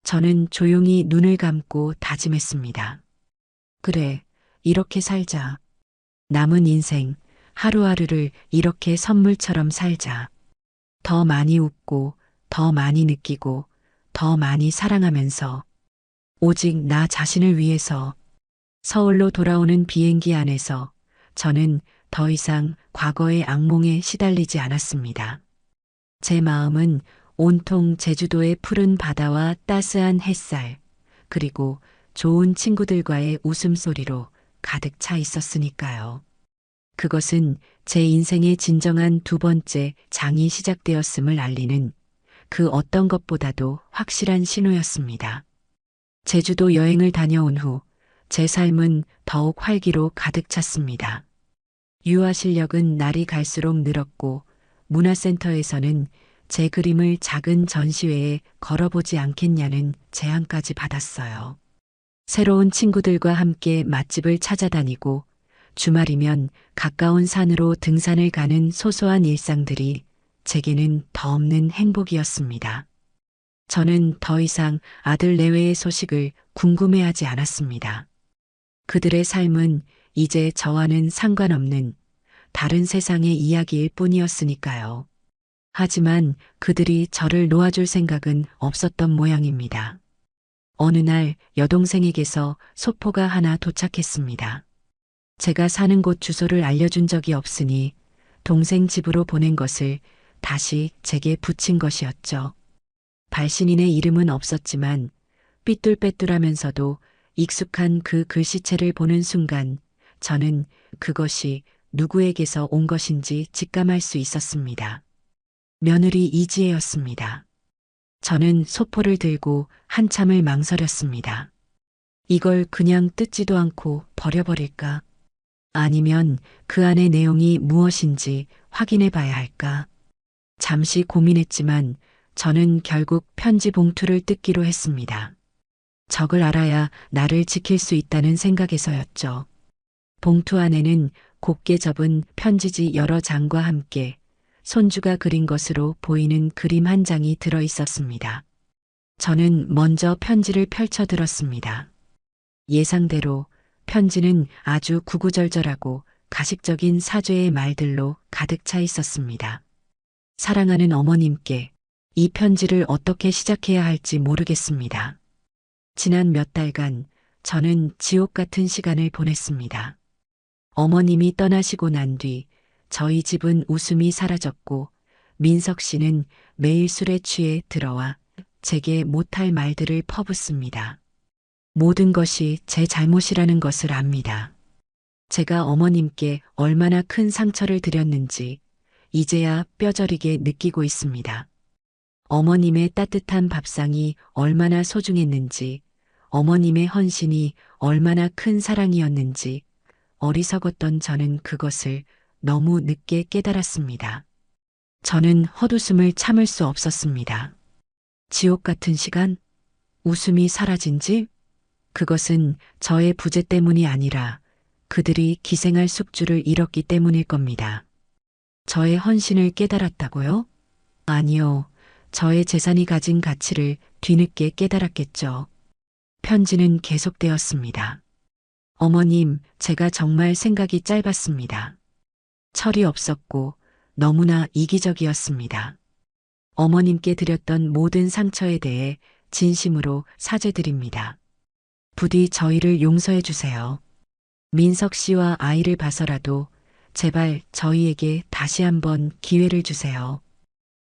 Speaker 1: 저는 조용히 눈을 감고 다짐했습니다. 그래, 이렇게 살자. 남은 인생, 하루하루를 이렇게 선물처럼 살자. 더 많이 웃고, 더 많이 느끼고, 더 많이 사랑하면서, 오직 나 자신을 위해서. 서울로 돌아오는 비행기 안에서 저는 더 이상 과거의 악몽에 시달리지 않았습니다. 제 마음은 온통 제주도의 푸른 바다와 따스한 햇살, 그리고 좋은 친구들과의 웃음소리로 가득 차 있었으니까요. 그것은 제 인생의 진정한 두 번째 장이 시작되었음을 알리는 그 어떤 것보다도 확실한 신호였습니다. 제주도 여행을 다녀온 후 제 삶은 더욱 활기로 가득 찼습니다. 유아 실력은 날이 갈수록 늘었고 문화센터에서는 제 그림을 작은 전시회에 걸어보지 않겠냐는 제안까지 받았어요. 새로운 친구들과 함께 맛집을 찾아다니고 주말이면 가까운 산으로 등산을 가는 소소한 일상들이 제게는 더 없는 행복이었습니다. 저는 더 이상 아들 내외의 소식을 궁금해하지 않았습니다. 그들의 삶은 이제 저와는 상관없는 다른 세상의 이야기일 뿐이었으니까요. 하지만 그들이 저를 놓아줄 생각은 없었던 모양입니다. 어느 날 여동생에게서 소포가 하나 도착했습니다. 제가 사는 곳 주소를 알려준 적이 없으니 동생 집으로 보낸 것을 다시 제게 붙인 것이었죠. 발신인의 이름은 없었지만 삐뚤빼뚤하면서도 익숙한 그 글씨체를 보는 순간 저는 그것이 누구에게서 온 것인지 직감할 수 있었습니다. 며느리 이지혜였습니다. 저는 소포를 들고 한참을 망설였습니다. 이걸 그냥 뜯지도 않고 버려버릴까? 아니면 그 안의 내용이 무엇인지 확인해 봐야 할까? 잠시 고민했지만 저는 결국 편지 봉투를 뜯기로 했습니다. 적을 알아야 나를 지킬 수 있다는 생각에서였죠. 봉투 안에는 곱게 접은 편지지 여러 장과 함께 손주가 그린 것으로 보이는 그림 한 장이 들어 있었습니다. 저는 먼저 편지를 펼쳐 들었습니다. 예상대로 편지는 아주 구구절절하고 가식적인 사죄의 말들로 가득 차 있었습니다. 사랑하는 어머님께 이 편지를 어떻게 시작해야 할지 모르겠습니다. 지난 몇 달간 저는 지옥 같은 시간을 보냈습니다. 어머님이 떠나시고 난 뒤 저희 집은 웃음이 사라졌고 민석 씨는 매일 술에 취해 들어와 제게 못할 말들을 퍼붓습니다. 모든 것이 제 잘못이라는 것을 압니다. 제가 어머님께 얼마나 큰 상처를 드렸는지 이제야 뼈저리게 느끼고 있습니다. 어머님의 따뜻한 밥상이 얼마나 소중했는지, 어머님의 헌신이 얼마나 큰 사랑이었는지 어리석었던 저는 그것을 너무 늦게 깨달았습니다. 저는 헛웃음을 참을 수 없었습니다. 지옥 같은 시간? 웃음이 사라진 집? 그것은 저의 부재 때문이 아니라 그들이 기생할 숙주를 잃었기 때문일 겁니다. 저의 헌신을 깨달았다고요? 아니요. 저의 재산이 가진 가치를 뒤늦게 깨달았겠죠. 편지는 계속되었습니다. 어머님, 제가 정말 생각이 짧았습니다. 철이 없었고 너무나 이기적이었습니다. 어머님께 드렸던 모든 상처에 대해 진심으로 사죄드립니다. 부디 저희를 용서해 주세요. 민석 씨와 아이를 봐서라도 제발 저희에게 다시 한번 기회를 주세요.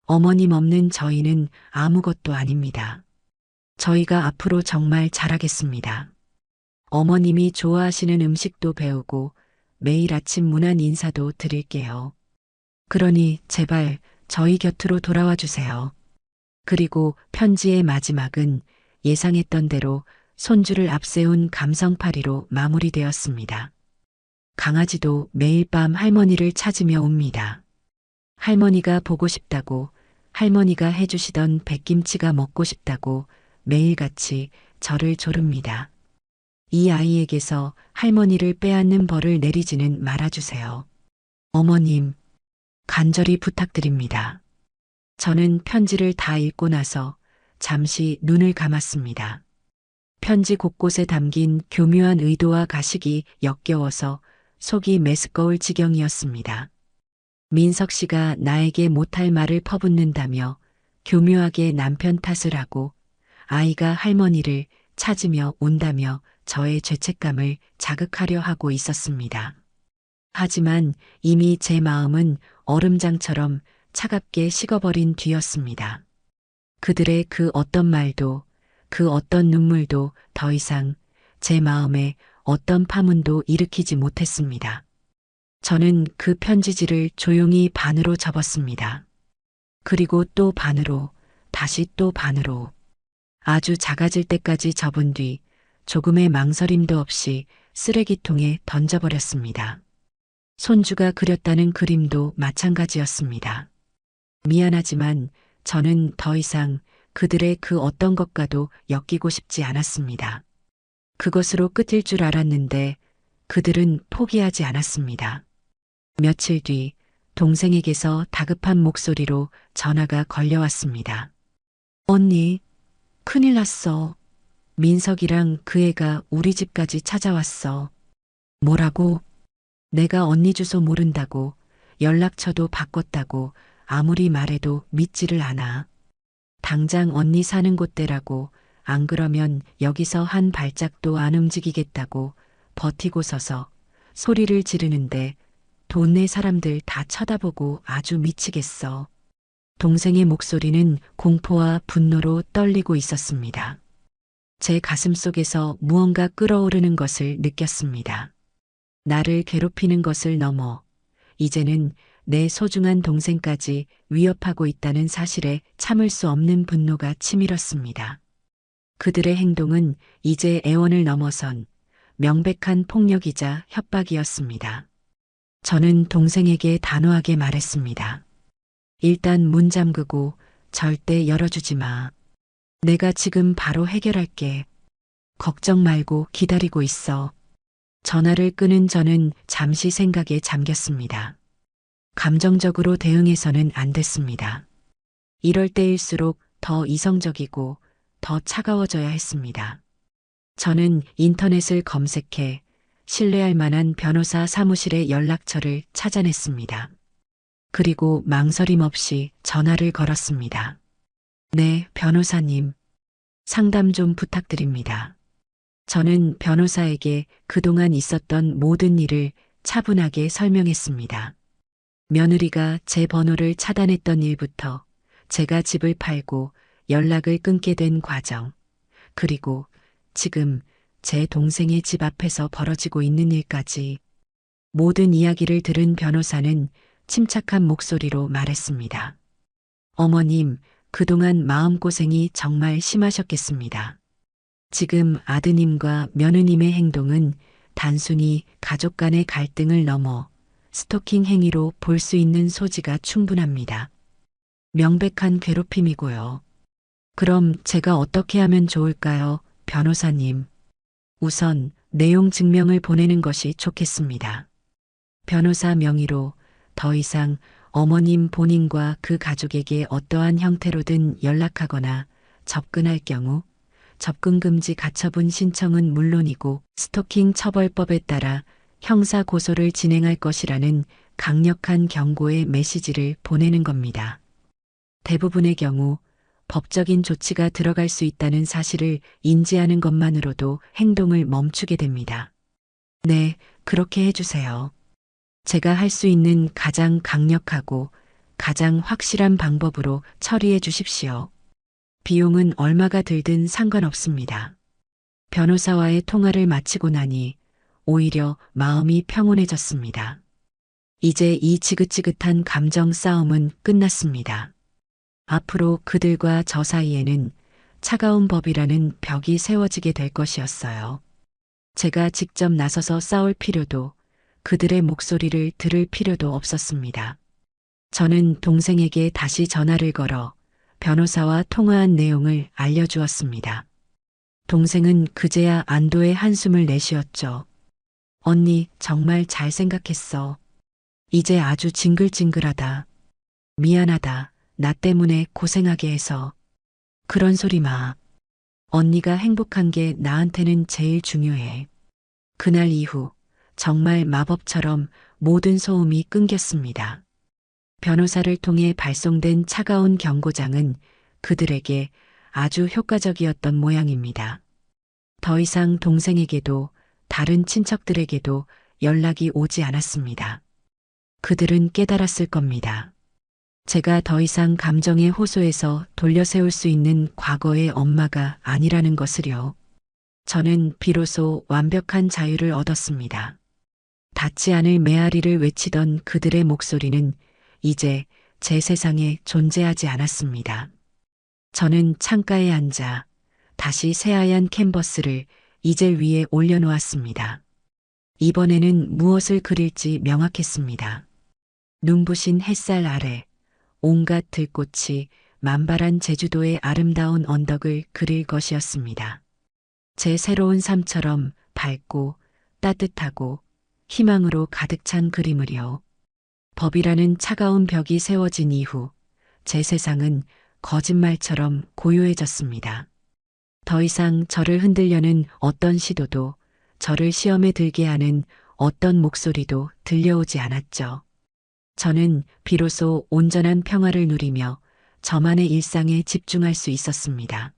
Speaker 1: 어머님 없는 저희는 아무것도 아닙니다. 저희가 앞으로 정말 잘하겠습니다. 어머님이 좋아하시는 음식도 배우고 매일 아침 문안 인사도 드릴게요. 그러니 제발 저희 곁으로 돌아와 주세요. 그리고 편지의 마지막은 예상했던 대로 손주를 앞세운 감성파리로 마무리되었습니다. 강아지도 매일 밤 할머니를 찾으며 웁니다. 할머니가 보고 싶다고, 할머니가 해주시던 백김치가 먹고 싶다고 매일같이 저를 조릅니다. 이 아이에게서 할머니를 빼앗는 벌을 내리지는 말아주세요. 어머님, 간절히 부탁드립니다. 저는 편지를 다 읽고 나서 잠시 눈을 감았습니다. 편지 곳곳에 담긴 교묘한 의도와 가식이 역겨워서 속이 메스꺼울 지경이었습니다. 민석 씨가 나에게 못할 말을 퍼붓는다며 교묘하게 남편 탓을 하고 아이가 할머니를 찾으며 운다며 저의 죄책감을 자극하려 하고 있었습니다. 하지만 이미 제 마음은 얼음장처럼 차갑게 식어버린 뒤였습니다. 그들의 그 어떤 말도 그 어떤 눈물도 더 이상 제 마음에 어떤 파문도 일으키지 못했습니다. 저는 그 편지지를 조용히 반으로 접었습니다. 그리고 또 반으로, 다시 또 반으로. 아주 작아질 때까지 접은 뒤 조금의 망설임도 없이 쓰레기통에 던져버렸습니다. 손주가 그렸다는 그림도 마찬가지였습니다. 미안하지만 저는 더 이상 그들의 그 어떤 것과도 엮이고 싶지 않았습니다. 그것으로 끝일 줄 알았는데 그들은 포기하지 않았습니다. 며칠 뒤 동생에게서 다급한 목소리로 전화가 걸려왔습니다. 언니, 큰일 났어. 민석이랑 그 애가 우리 집까지 찾아왔어. 뭐라고? 내가 언니 주소 모른다고, 연락처도 바꿨다고 아무리 말해도 믿지를 않아. 당장 언니 사는 곳대라고, 안 그러면 여기서 한 발짝도 안 움직이겠다고 버티고 서서 소리를 지르는데 동네 사람들 다 쳐다보고 아주 미치겠어. 동생의 목소리는 공포와 분노로 떨리고 있었습니다. 제 가슴 속에서 무언가 끓어오르는 것을 느꼈습니다. 나를 괴롭히는 것을 넘어 이제는 내 소중한 동생까지 위협하고 있다는 사실에 참을 수 없는 분노가 치밀었습니다. 그들의 행동은 이제 애원을 넘어선 명백한 폭력이자 협박이었습니다. 저는 동생에게 단호하게 말했습니다. 일단 문 잠그고 절대 열어주지 마. 내가 지금 바로 해결할게. 걱정 말고 기다리고 있어. 전화를 끄는 저는 잠시 생각에 잠겼습니다. 감정적으로 대응해서는 안 됐습니다. 이럴 때일수록 더 이성적이고 더 차가워져야 했습니다. 저는 인터넷을 검색해 신뢰할 만한 변호사 사무실의 연락처를 찾아냈습니다. 그리고 망설임 없이 전화를 걸었습니다. 네, 변호사님. 상담 좀 부탁드립니다. 저는 변호사에게 그동안 있었던 모든 일을 차분하게 설명했습니다. 며느리가 제 번호를 차단했던 일부터 제가 집을 팔고 연락을 끊게 된 과정, 그리고 지금 제 동생의 집 앞에서 벌어지고 있는 일까지 모든 이야기를 들은 변호사는 침착한 목소리로 말했습니다. 어머님, 그동안 마음고생이 정말 심하셨겠습니다. 지금 아드님과 며느님의 행동은 단순히 가족 간의 갈등을 넘어 스토킹 행위로 볼 수 있는 소지가 충분합니다. 명백한 괴롭힘이고요. 그럼 제가 어떻게 하면 좋을까요, 변호사님? 우선 내용 증명을 보내는 것이 좋겠습니다. 변호사 명의로 더 이상 어머님 본인과 그 가족에게 어떠한 형태로든 연락하거나 접근할 경우 접근금지 가처분 신청은 물론이고 스토킹 처벌법에 따라 형사 고소를 진행할 것이라는 강력한 경고의 메시지를 보내는 겁니다. 대부분의 경우 법적인 조치가 들어갈 수 있다는 사실을 인지하는 것만으로도 행동을 멈추게 됩니다. 네, 그렇게 해주세요. 제가 할 수 있는 가장 강력하고 가장 확실한 방법으로 처리해 주십시오. 비용은 얼마가 들든 상관없습니다. 변호사와의 통화를 마치고 나니 오히려 마음이 평온해졌습니다. 이제 이 지긋지긋한 감정 싸움은 끝났습니다. 앞으로 그들과 저 사이에는 차가운 법이라는 벽이 세워지게 될 것이었어요. 제가 직접 나서서 싸울 필요도 그들의 목소리를 들을 필요도 없었습니다. 저는 동생에게 다시 전화를 걸어 변호사와 통화한 내용을 알려주었습니다. 동생은 그제야 안도의 한숨을 내쉬었죠. 언니, 정말 잘 생각했어. 이제 아주 징글징글하다. 미안하다. 나 때문에 고생하게 해서. 그런 소리 마. 언니가 행복한 게 나한테는 제일 중요해. 그날 이후 정말 마법처럼 모든 소음이 끊겼습니다. 변호사를 통해 발송된 차가운 경고장은 그들에게 아주 효과적이었던 모양입니다. 더 이상 동생에게도 다른 친척들에게도 연락이 오지 않았습니다. 그들은 깨달았을 겁니다. 제가 더 이상 감정의 호소에서 돌려세울 수 있는 과거의 엄마가 아니라는 것을요. 저는 비로소 완벽한 자유를 얻었습니다. 닿지 않을 메아리를 외치던 그들의 목소리는 이제 제 세상에 존재하지 않았습니다. 저는 창가에 앉아 다시 새하얀 캔버스를 이젤 위에 올려놓았습니다. 이번에는 무엇을 그릴지 명확했습니다. 눈부신 햇살 아래 온갖 들꽃이 만발한 제주도의 아름다운 언덕을 그릴 것이었습니다. 제 새로운 삶처럼 밝고 따뜻하고 희망으로 가득 찬 그림을요. 법이라는 차가운 벽이 세워진 이후 제 세상은 거짓말처럼 고요해졌습니다. 더 이상 저를 흔들려는 어떤 시도도 저를 시험에 들게 하는 어떤 목소리도 들려오지 않았죠. 저는 비로소 온전한 평화를 누리며 저만의 일상에 집중할 수 있었습니다.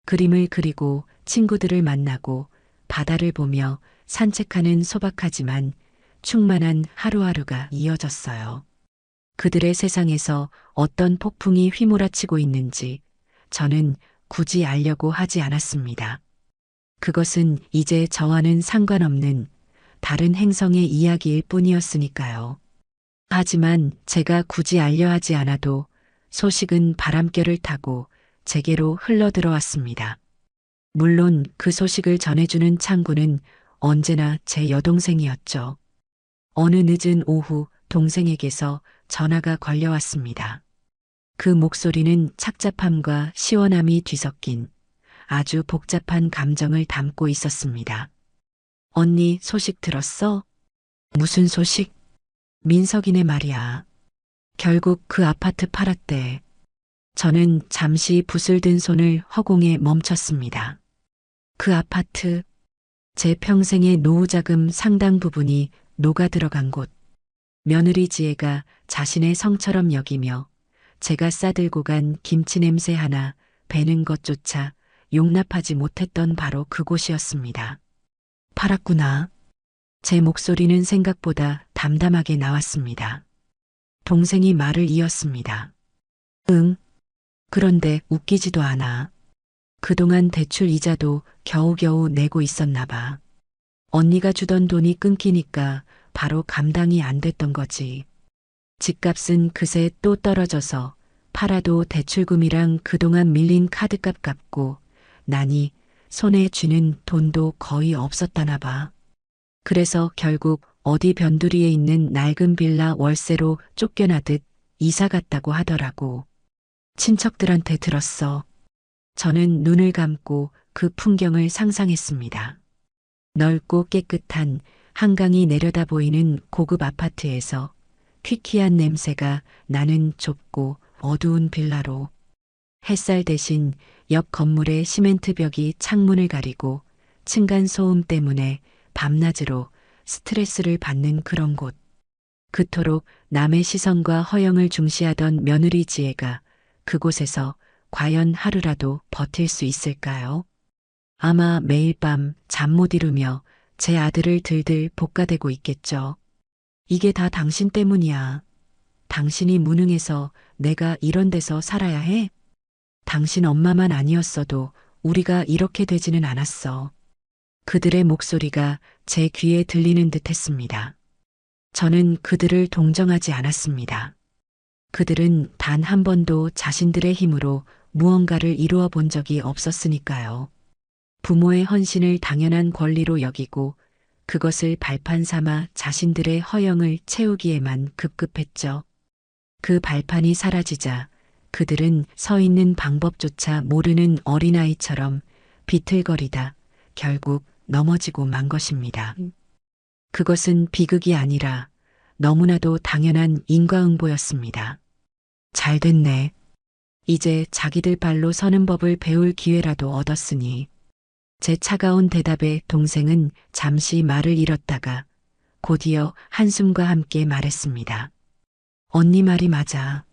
Speaker 1: 그림을 그리고 친구들을 만나고 바다를 보며 산책하는 소박하지만 충만한 하루하루가 이어졌어요. 그들의 세상에서 어떤 폭풍이 휘몰아치고 있는지 저는 굳이 알려고 하지 않았습니다. 그것은 이제 저와는 상관없는 다른 행성의 이야기일 뿐이었으니까요. 하지만 제가 굳이 알려 하지 않아도 소식은 바람결을 타고 제게로 흘러들어왔습니다. 물론 그 소식을 전해주는 창구는 언제나 제 여동생이었죠. 어느 늦은 오후 동생에게서 전화가 걸려왔습니다. 그 목소리는 착잡함과 시원함이 뒤섞인 아주 복잡한 감정을 담고 있었습니다. 언니, 소식 들었어? 무슨 소식? 민석이네 말이야. 결국 그 아파트 팔았대. 저는 잠시 붓을 든 손을 허공에 멈췄습니다. 그 아파트, 제 평생의 노후자금 상당 부분이 녹아 들어간 곳. 며느리 지혜가 자신의 성처럼 여기며 제가 싸들고 간 김치 냄새 하나 배는 것조차 용납하지 못했던 바로 그곳이었습니다. 팔았구나. 제 목소리는 생각보다 담담하게 나왔습니다. 동생이 말을 이었습니다. 응. 그런데 웃기지도 않아. 그동안 대출 이자도 겨우겨우 내고 있었나 봐. 언니가 주던 돈이 끊기니까 바로 감당이 안 됐던 거지. 집값은 그새 또 떨어져서 팔아도 대출금이랑 그동안 밀린 카드값 갚고 나니 손에 쥐는 돈도 거의 없었다나 봐. 그래서 결국 어디 변두리에 있는 낡은 빌라 월세로 쫓겨나듯 이사 갔다고 하더라고. 친척들한테 들었어. 저는 눈을 감고 그 풍경을 상상했습니다. 넓고 깨끗한 한강이 내려다 보이는 고급 아파트에서 퀴퀴한 냄새가 나는 좁고 어두운 빌라로 햇살 대신 옆 건물의 시멘트 벽이 창문을 가리고 층간 소음 때문에 밤낮으로 스트레스를 받는 그런 곳. 그토록 남의 시선과 허영을 중시하던 며느리 지혜가 그곳에서 과연 하루라도 버틸 수 있을까요? 아마 매일 밤 잠 못 이루며 제 아들을 들들 볶아대고 있겠죠. 이게 다 당신 때문이야. 당신이 무능해서 내가 이런 데서 살아야 해? 당신 엄마만 아니었어도 우리가 이렇게 되지는 않았어. 그들의 목소리가 제 귀에 들리는 듯 했습니다. 저는 그들을 동정하지 않았습니다. 그들은 단 한 번도 자신들의 힘으로 무언가를 이루어 본 적이 없었으니까요. 부모의 헌신을 당연한 권리로 여기고 그것을 발판 삼아 자신들의 허영을 채우기에만 급급했죠. 그 발판이 사라지자 그들은 서 있는 방법조차 모르는 어린아이처럼 비틀거리다 결국 넘어지고 만 것입니다. 그것은 비극이 아니라 너무나도 당연한 인과응보였습니다. 잘 됐네. 이제 자기들 발로 서는 법을 배울 기회라도 얻었으니. 제 차가운 대답에 동생은 잠시 말을 잃었다가 곧이어 한숨과 함께 말했습니다. 언니 말이 맞아.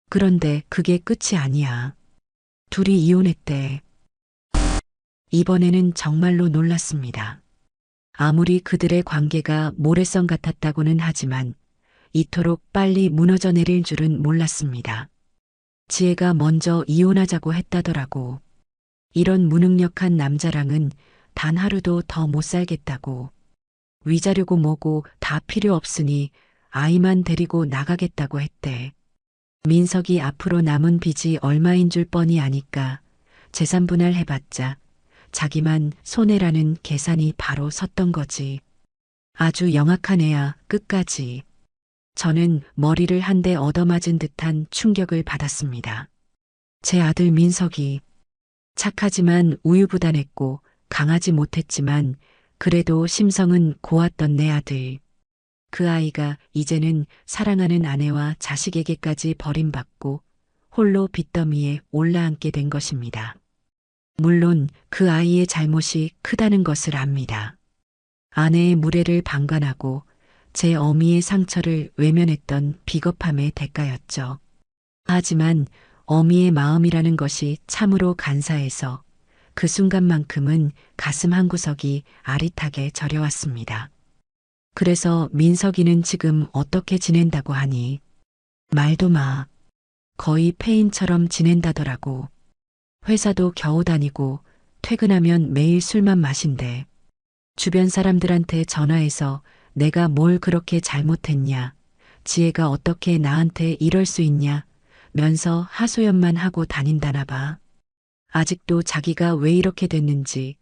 Speaker 1: 그런데 그게 끝이 아니야. 둘이 이혼했대. 이번에는 정말로 놀랐습니다. 아무리 그들의 관계가 모래성 같았다고는 하지만 이토록 빨리 무너져 내릴 줄은 몰랐습니다. 지혜가 먼저 이혼하자고 했다더라고. 이런 무능력한 남자랑은 단 하루도 더 못 살겠다고. 위자료고 뭐고 다 필요 없으니 아이만 데리고 나가겠다고 했대. 민석이 앞으로 남은 빚이 얼마인 줄 뻔히 아니까 재산 분할해봤자 자기만 손해라는 계산이 바로 섰던 거지. 아주 영악한 애야 끝까지. 저는 머리를 한 대 얻어맞은 듯한 충격을 받았습니다. 제 아들 민석이 착하지만 우유부단했고 강하지 못했지만 그래도 심성은 고왔던 내 아들. 그 아이가 이제는 사랑하는 아내와 자식에게까지 버림받고 홀로 빚더미에 올라앉게 된 것입니다. 물론 그 아이의 잘못이 크다는 것을 압니다. 아내의 무례를 방관하고 제 어미의 상처를 외면했던 비겁함의 대가였죠. 하지만 어미의 마음이라는 것이 참으로 간사해서 그 순간만큼은 가슴 한구석이 아릿하게 저려왔습니다. 그래서 민석이는 지금 어떻게 지낸다고 하니? 말도 마. 거의 폐인처럼 지낸다더라고. 회사도 겨우 다니고 퇴근하면 매일 술만 마신대. 주변 사람들한테 전화해서 내가 뭘 그렇게 잘못했냐, 지혜가 어떻게 나한테 이럴 수 있냐 면서 하소연만 하고 다닌다나 봐. 아직도 자기가 왜 이렇게 됐는지,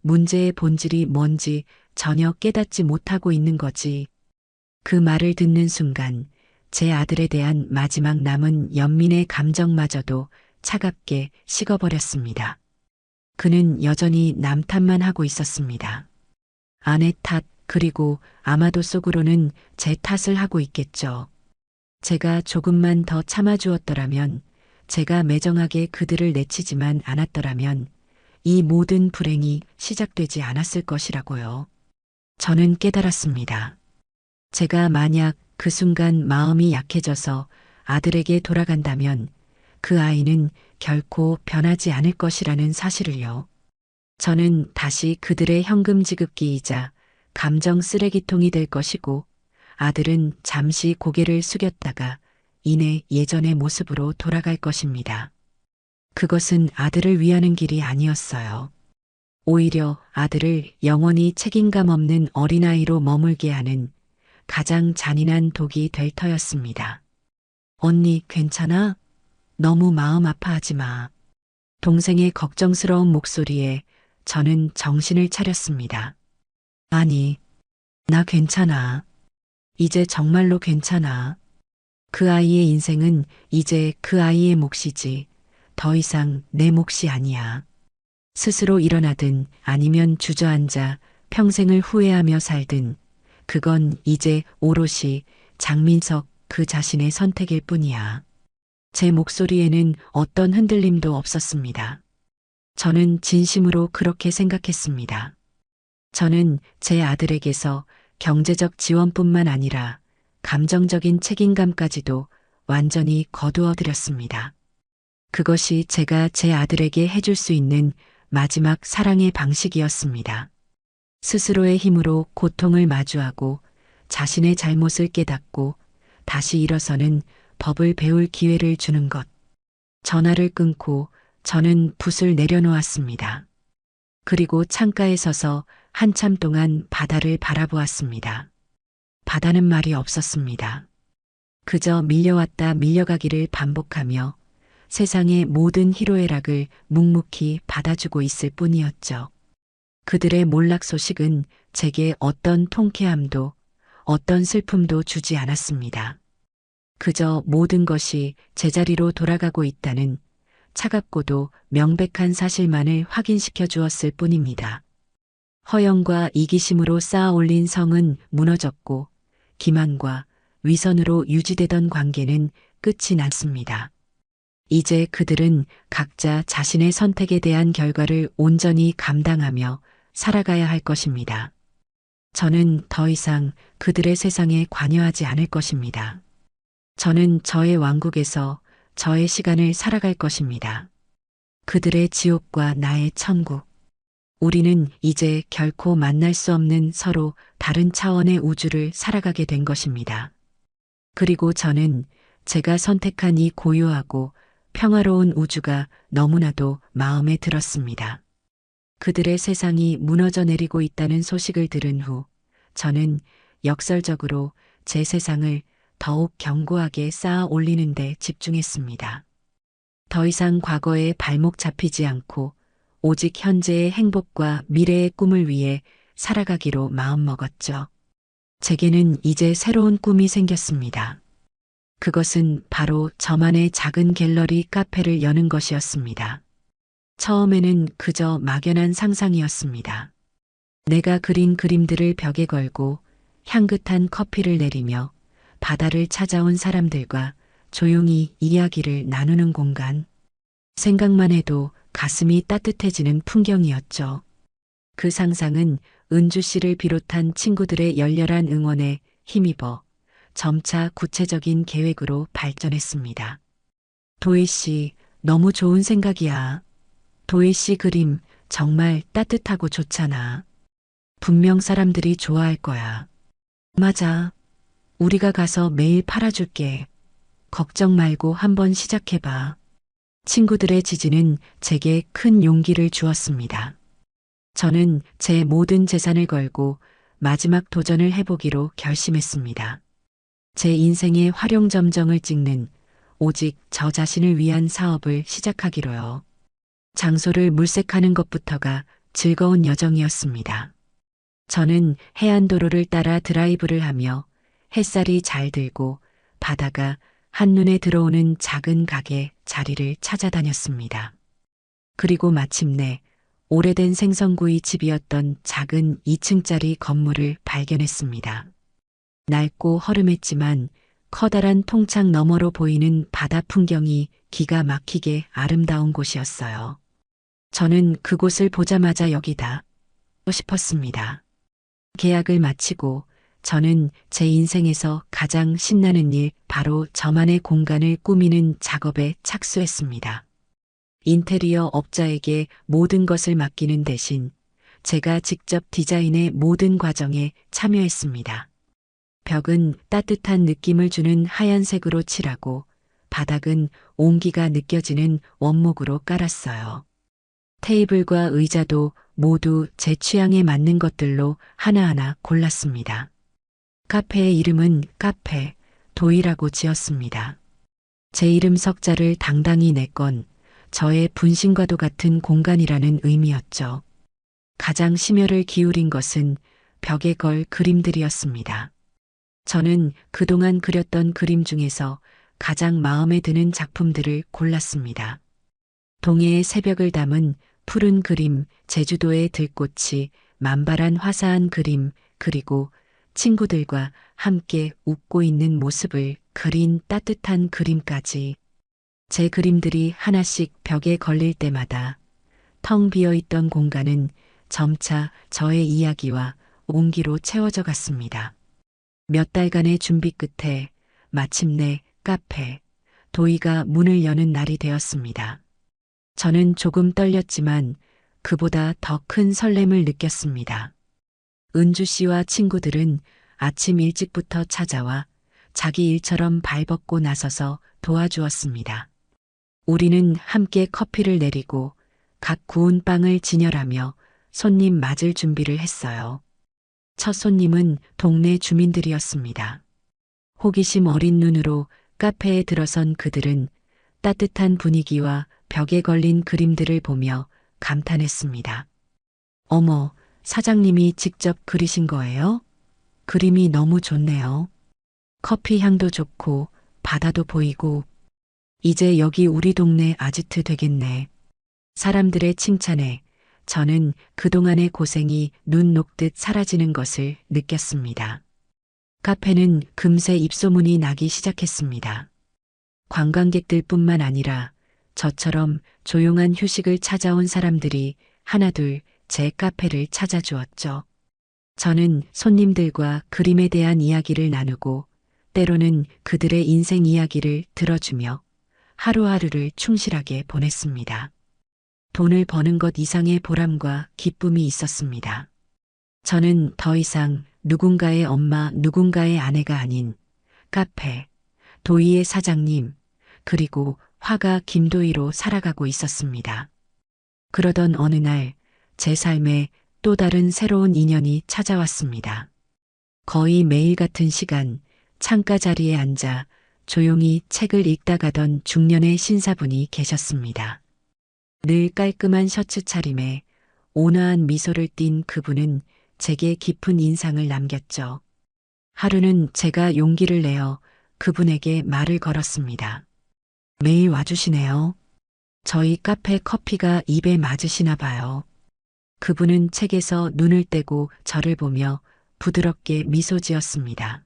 Speaker 1: 문제의 본질이 뭔지 전혀 깨닫지 못하고 있는 거지. 그 말을 듣는 순간 제 아들에 대한 마지막 남은 연민의 감정마저도 차갑게 식어버렸습니다. 그는 여전히 남 탓만 하고 있었습니다. 아내 탓, 그리고 아마도 속으로는 제 탓을 하고 있겠죠. 제가 조금만 더 참아주었더라면, 제가 매정하게 그들을 내치지만 않았더라면 이 모든 불행이 시작되지 않았을 것이라고요. 저는 깨달았습니다. 제가 만약 그 순간 마음이 약해져서 아들에게 돌아간다면 그 아이는 결코 변하지 않을 것이라는 사실을요. 저는 다시 그들의 현금 지급기이자 감정 쓰레기통이 될 것이고 아들은 잠시 고개를 숙였다가 이내 예전의 모습으로 돌아갈 것입니다. 그것은 아들을 위하는 길이 아니었어요. 오히려 아들을 영원히 책임감 없는 어린아이로 머물게 하는 가장 잔인한 독이 될 터였습니다. 언니 괜찮아? 너무 마음 아파하지 마. 동생의 걱정스러운 목소리에 저는 정신을 차렸습니다. 아니, 나 괜찮아. 이제 정말로 괜찮아. 그 아이의 인생은 이제 그 아이의 몫이지. 더 이상 내 몫이 아니야. 스스로 일어나든 아니면 주저앉아 평생을 후회하며 살든 그건 이제 오롯이 장민석 그 자신의 선택일 뿐이야. 제 목소리에는 어떤 흔들림도 없었습니다. 저는 진심으로 그렇게 생각했습니다. 저는 제 아들에게서 경제적 지원뿐만 아니라 감정적인 책임감까지도 완전히 거두어들였습니다. 그것이 제가 제 아들에게 해줄 수 있는 마지막 사랑의 방식이었습니다. 스스로의 힘으로 고통을 마주하고 자신의 잘못을 깨닫고 다시 일어서는 법을 배울 기회를 주는 것. 전화를 끊고 저는 붓을 내려놓았습니다. 그리고 창가에 서서 한참 동안 바다를 바라보았습니다. 바다는 말이 없었습니다. 그저 밀려왔다 밀려가기를 반복하며 세상의 모든 희로애락을 묵묵히 받아주고 있을 뿐이었죠. 그들의 몰락 소식은 제게 어떤 통쾌함도 어떤 슬픔도 주지 않았습니다. 그저 모든 것이 제자리로 돌아가고 있다는 차갑고도 명백한 사실만을 확인시켜 주었을 뿐입니다. 허영과 이기심으로 쌓아 올린 성은 무너졌고 기만과 위선으로 유지되던 관계는 끝이 났습니다. 이제 그들은 각자 자신의 선택에 대한 결과를 온전히 감당하며 살아가야 할 것입니다. 저는 더 이상 그들의 세상에 관여하지 않을 것입니다. 저는 저의 왕국에서 저의 시간을 살아갈 것입니다. 그들의 지옥과 나의 천국. 우리는 이제 결코 만날 수 없는 서로 다른 차원의 우주를 살아가게 된 것입니다. 그리고 저는 제가 선택한 이 고요하고 평화로운 우주가 너무나도 마음에 들었습니다. 그들의 세상이 무너져 내리고 있다는 소식을 들은 후 저는 역설적으로 제 세상을 더욱 견고하게 쌓아 올리는 데 집중했습니다. 더 이상 과거에 발목 잡히지 않고 오직 현재의 행복과 미래의 꿈을 위해 살아가기로 마음먹었죠. 제게는 이제 새로운 꿈이 생겼습니다. 그것은 바로 저만의 작은 갤러리 카페를 여는 것이었습니다. 처음에는 그저 막연한 상상이었습니다. 내가 그린 그림들을 벽에 걸고 향긋한 커피를 내리며 바다를 찾아온 사람들과 조용히 이야기를 나누는 공간. 생각만 해도 가슴이 따뜻해지는 풍경이었죠. 그 상상은 은주 씨를 비롯한 친구들의 열렬한 응원에 힘입어 점차 구체적인 계획으로 발전했습니다. 도희 씨, 너무 좋은 생각이야. 도희 씨 그림 정말 따뜻하고 좋잖아. 분명 사람들이 좋아할 거야. 맞아. 우리가 가서 매일 팔아줄게. 걱정 말고 한번 시작해봐. 친구들의 지지는 제게 큰 용기를 주었습니다. 저는 제 모든 재산을 걸고 마지막 도전을 해보기로 결심했습니다. 제 인생의 활용점정을 찍는 오직 저 자신을 위한 사업을 시작하기로요. 장소를 물색하는 것부터가 즐거운 여정이었습니다. 저는 해안도로를 따라 드라이브를 하며 햇살이 잘 들고 바다가 한눈에 들어오는 작은 가게 자리를 찾아다녔습니다. 그리고 마침내 오래된 생선구이 집이었던 작은 2층짜리 건물을 발견했습니다. 낡고 허름했지만 커다란 통창 너머로 보이는 바다 풍경이 기가 막히게 아름다운 곳이었어요. 저는 그곳을 보자마자 여기다 싶었습니다. 계약을 마치고 저는 제 인생에서 가장 신나는 일, 바로 저만의 공간을 꾸미는 작업에 착수했습니다. 인테리어 업자에게 모든 것을 맡기는 대신 제가 직접 디자인의 모든 과정에 참여했습니다. 벽은 따뜻한 느낌을 주는 하얀색으로 칠하고 바닥은 온기가 느껴지는 원목으로 깔았어요. 테이블과 의자도 모두 제 취향에 맞는 것들로 하나하나 골랐습니다. 카페의 이름은 카페 도희라고 지었습니다. 제 이름 석자를 당당히 내건 저의 분신과도 같은 공간이라는 의미였죠. 가장 심혈을 기울인 것은 벽에 걸 그림들이었습니다. 저는 그동안 그렸던 그림 중에서 가장 마음에 드는 작품들을 골랐습니다. 동해의 새벽을 담은 푸른 그림, 제주도의 들꽃이 만발한 화사한 그림, 그리고 친구들과 함께 웃고 있는 모습을 그린 따뜻한 그림까지. 제 그림들이 하나씩 벽에 걸릴 때마다 텅 비어 있던 공간은 점차 저의 이야기와 온기로 채워져 갔습니다. 몇 달간의 준비 끝에 마침내 카페 도희가 문을 여는 날이 되었습니다. 저는 조금 떨렸지만 그보다 더 큰 설렘을 느꼈습니다. 은주 씨와 친구들은 아침 일찍부터 찾아와 자기 일처럼 발벗고 나서서 도와주었습니다. 우리는 함께 커피를 내리고 각 구운 빵을 진열하며 손님 맞을 준비를 했어요. 첫 손님은 동네 주민들이었습니다. 호기심 어린 눈으로 카페에 들어선 그들은 따뜻한 분위기와 벽에 걸린 그림들을 보며 감탄했습니다. 어머, 사장님이 직접 그리신 거예요? 그림이 너무 좋네요. 커피 향도 좋고 바다도 보이고 이제 여기 우리 동네 아지트 되겠네. 사람들의 칭찬에 저는 그동안의 고생이 눈 녹듯 사라지는 것을 느꼈습니다. 카페는 금세 입소문이 나기 시작했습니다. 관광객들뿐만 아니라 저처럼 조용한 휴식을 찾아온 사람들이 하나둘 제 카페를 찾아주었죠. 저는 손님들과 그림에 대한 이야기를 나누고 때로는 그들의 인생 이야기를 들어주며 하루하루를 충실하게 보냈습니다. 돈을 버는 것 이상의 보람과 기쁨이 있었습니다. 저는 더 이상 누군가의 엄마, 누군가의 아내가 아닌 카페, 도희의 사장님, 그리고 화가 김도희로 살아가고 있었습니다. 그러던 어느 날 제 삶에 또 다른 새로운 인연이 찾아왔습니다. 거의 매일 같은 시간 창가 자리에 앉아 조용히 책을 읽다 가던 중년의 신사분이 계셨습니다. 늘 깔끔한 셔츠 차림에 온화한 미소를 띤 그분은 제게 깊은 인상을 남겼죠. 하루는 제가 용기를 내어 그분에게 말을 걸었습니다. 매일 와주시네요. 저희 카페 커피가 입에 맞으시나 봐요. 그분은 책에서 눈을 떼고 저를 보며 부드럽게 미소 지었습니다.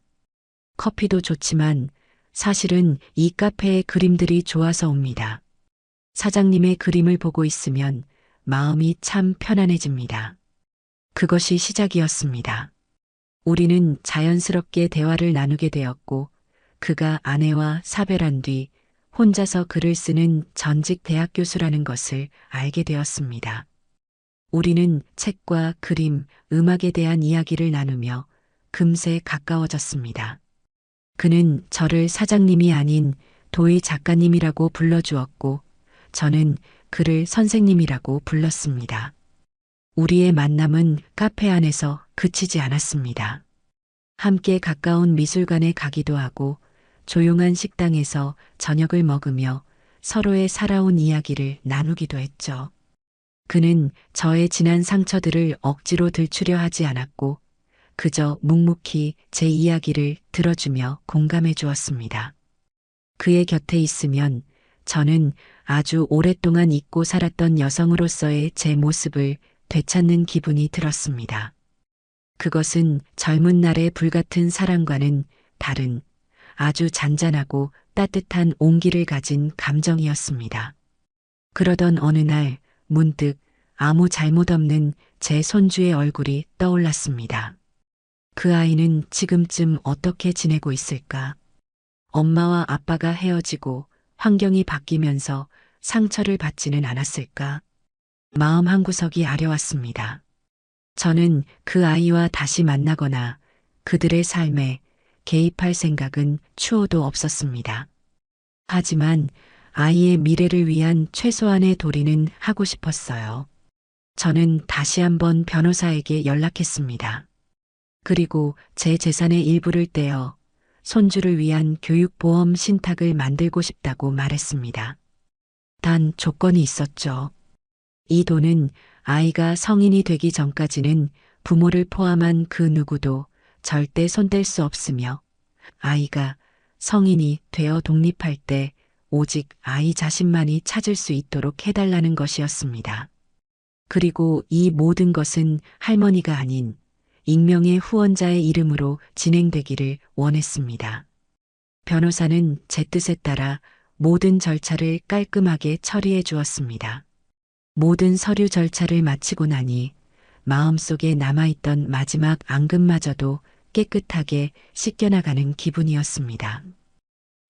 Speaker 1: 커피도 좋지만 사실은 이 카페의 그림들이 좋아서 옵니다. 사장님의 그림을 보고 있으면 마음이 참 편안해집니다. 그것이 시작이었습니다. 우리는 자연스럽게 대화를 나누게 되었고 그가 아내와 사별한 뒤 혼자서 글을 쓰는 전직 대학 교수라는 것을 알게 되었습니다. 우리는 책과 그림, 음악에 대한 이야기를 나누며 금세 가까워졌습니다. 그는 저를 사장님이 아닌 도희 작가님이라고 불러주었고 저는 그를 선생님이라고 불렀습니다. 우리의 만남은 카페 안에서 그치지 않았습니다. 함께 가까운 미술관에 가기도 하고 조용한 식당에서 저녁을 먹으며 서로의 살아온 이야기를 나누기도 했죠. 그는 저의 지난 상처들을 억지로 들추려 하지 않았고 그저 묵묵히 제 이야기를 들어주며 공감해 주었습니다. 그의 곁에 있으면 저는 아주 오랫동안 잊고 살았던 여성으로서의 제 모습을 되찾는 기분이 들었습니다. 그것은 젊은 날의 불같은 사랑과는 다른 아주 잔잔하고 따뜻한 온기를 가진 감정이었습니다. 그러던 어느 날 문득 아무 잘못 없는 제 손주의 얼굴이 떠올랐습니다. 그 아이는 지금쯤 어떻게 지내고 있을까? 엄마와 아빠가 헤어지고 환경이 바뀌면서 상처를 받지는 않았을까? 마음 한구석이 아려왔습니다. 저는 그 아이와 다시 만나거나 그들의 삶에 개입할 생각은 추호도 없었습니다. 하지만 아이의 미래를 위한 최소한의 도리는 하고 싶었어요. 저는 다시 한번 변호사에게 연락했습니다. 그리고 제 재산의 일부를 떼어 손주를 위한 교육보험 신탁을 만들고 싶다고 말했습니다. 단 조건이 있었죠. 이 돈은 아이가 성인이 되기 전까지는 부모를 포함한 그 누구도 절대 손댈 수 없으며 아이가 성인이 되어 독립할 때 오직 아이 자신만이 찾을 수 있도록 해달라는 것이었습니다. 그리고 이 모든 것은 할머니가 아닌 익명의 후원자의 이름으로 진행되기를 원했습니다. 변호사는 제 뜻에 따라 모든 절차를 깔끔하게 처리해 주었습니다. 모든 서류 절차를 마치고 나니 마음속에 남아있던 마지막 앙금마저도 깨끗하게 씻겨나가는 기분이었습니다.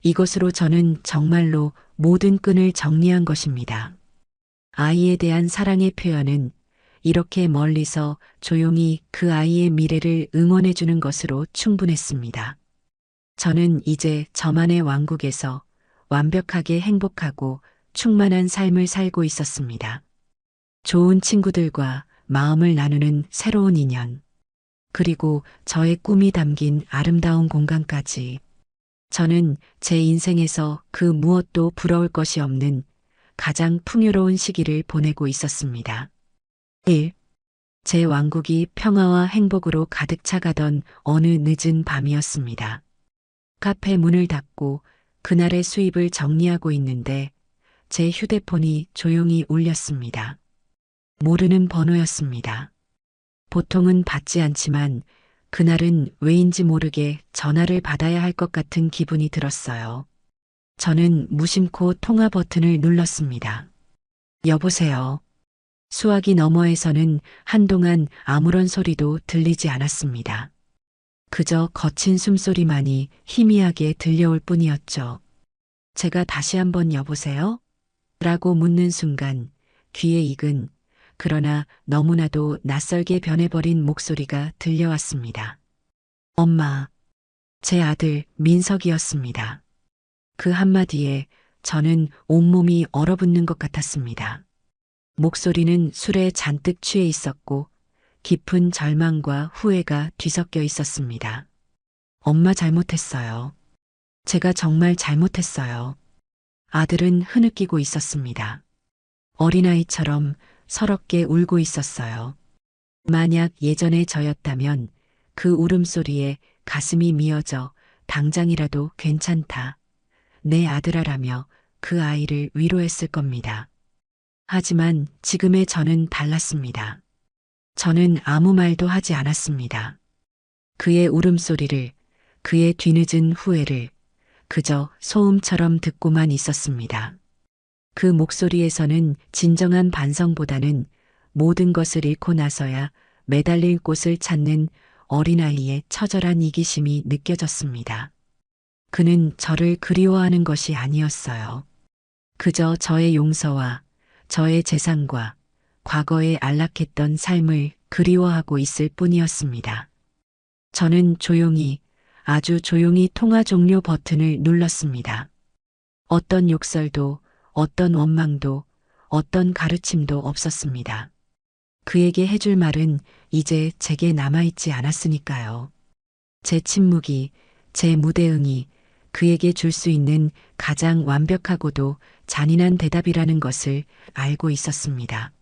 Speaker 1: 이것으로 저는 정말로 모든 끈을 정리한 것입니다. 아이에 대한 사랑의 표현은 이렇게 멀리서 조용히 그 아이의 미래를 응원해 주는 것으로 충분했습니다. 저는 이제 저만의 왕국에서 완벽하게 행복하고 충만한 삶을 살고 있었습니다. 좋은 친구들과 마음을 나누는 새로운 인연, 그리고 저의 꿈이 담긴 아름다운 공간까지. 저는 제 인생에서 그 무엇도 부러울 것이 없는 가장 풍요로운 시기를 보내고 있었습니다. 1. 제 왕국이 평화와 행복으로 가득 차가던 어느 늦은 밤이었습니다. 카페 문을 닫고 그날의 수입을 정리하고 있는데 제 휴대폰이 조용히 울렸습니다. 모르는 번호였습니다. 보통은 받지 않지만 그날은 왜인지 모르게 전화를 받아야 할 것 같은 기분이 들었어요. 저는 무심코 통화 버튼을 눌렀습니다. 여보세요. 수화기 너머에서는 한동안 아무런 소리도 들리지 않았습니다. 그저 거친 숨소리만이 희미하게 들려올 뿐이었죠. 제가 다시 한번 여보세요? 라고 묻는 순간 귀에 익은 그러나 너무나도 낯설게 변해버린 목소리가 들려왔습니다. 엄마, 제 아들 민석이었습니다. 그 한마디에 저는 온몸이 얼어붙는 것 같았습니다. 목소리는 술에 잔뜩 취해 있었고 깊은 절망과 후회가 뒤섞여 있었습니다. 엄마 잘못했어요. 제가 정말 잘못했어요. 아들은 흐느끼고 있었습니다. 어린아이처럼 서럽게 울고 있었어요. 만약 예전의 저였다면 그 울음소리에 가슴이 미어져 당장이라도 괜찮다. 내 아들아라며 그 아이를 위로했을 겁니다. 하지만 지금의 저는 달랐습니다. 저는 아무 말도 하지 않았습니다. 그의 울음소리를, 그의 뒤늦은 후회를 그저 소음처럼 듣고만 있었습니다. 그 목소리에서는 진정한 반성보다는 모든 것을 잃고 나서야 매달릴 곳을 찾는 어린아이의 처절한 이기심이 느껴졌습니다. 그는 저를 그리워하는 것이 아니었어요. 그저 저의 용서와 저의 재산과 과거에 안락했던 삶을 그리워하고 있을 뿐이었습니다. 저는 조용히, 아주 조용히 통화 종료 버튼을 눌렀습니다. 어떤 욕설도, 어떤 원망도, 어떤 가르침도 없었습니다. 그에게 해줄 말은 이제 제게 남아있지 않았으니까요. 제 침묵이, 제 무대응이 그에게 줄 수 있는 가장 완벽하고도 잔인한 대답이라는 것을 알고 있었습니다.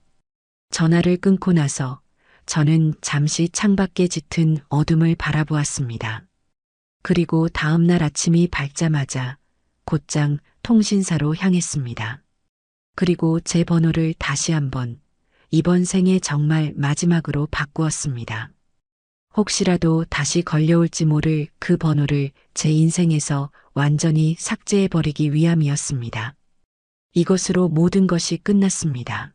Speaker 1: 전화를 끊고 나서 저는 잠시 창밖에 짙은 어둠을 바라보았습니다. 그리고 다음 날 아침이 밝자마자 곧장 통신사로 향했습니다. 그리고 제 번호를 다시 한번 이번 생에 정말 마지막으로 바꾸었습니다. 혹시라도 다시 걸려올지 모를 그 번호를 제 인생에서 완전히 삭제해버리기 위함이었습니다. 이것으로 모든 것이 끝났습니다.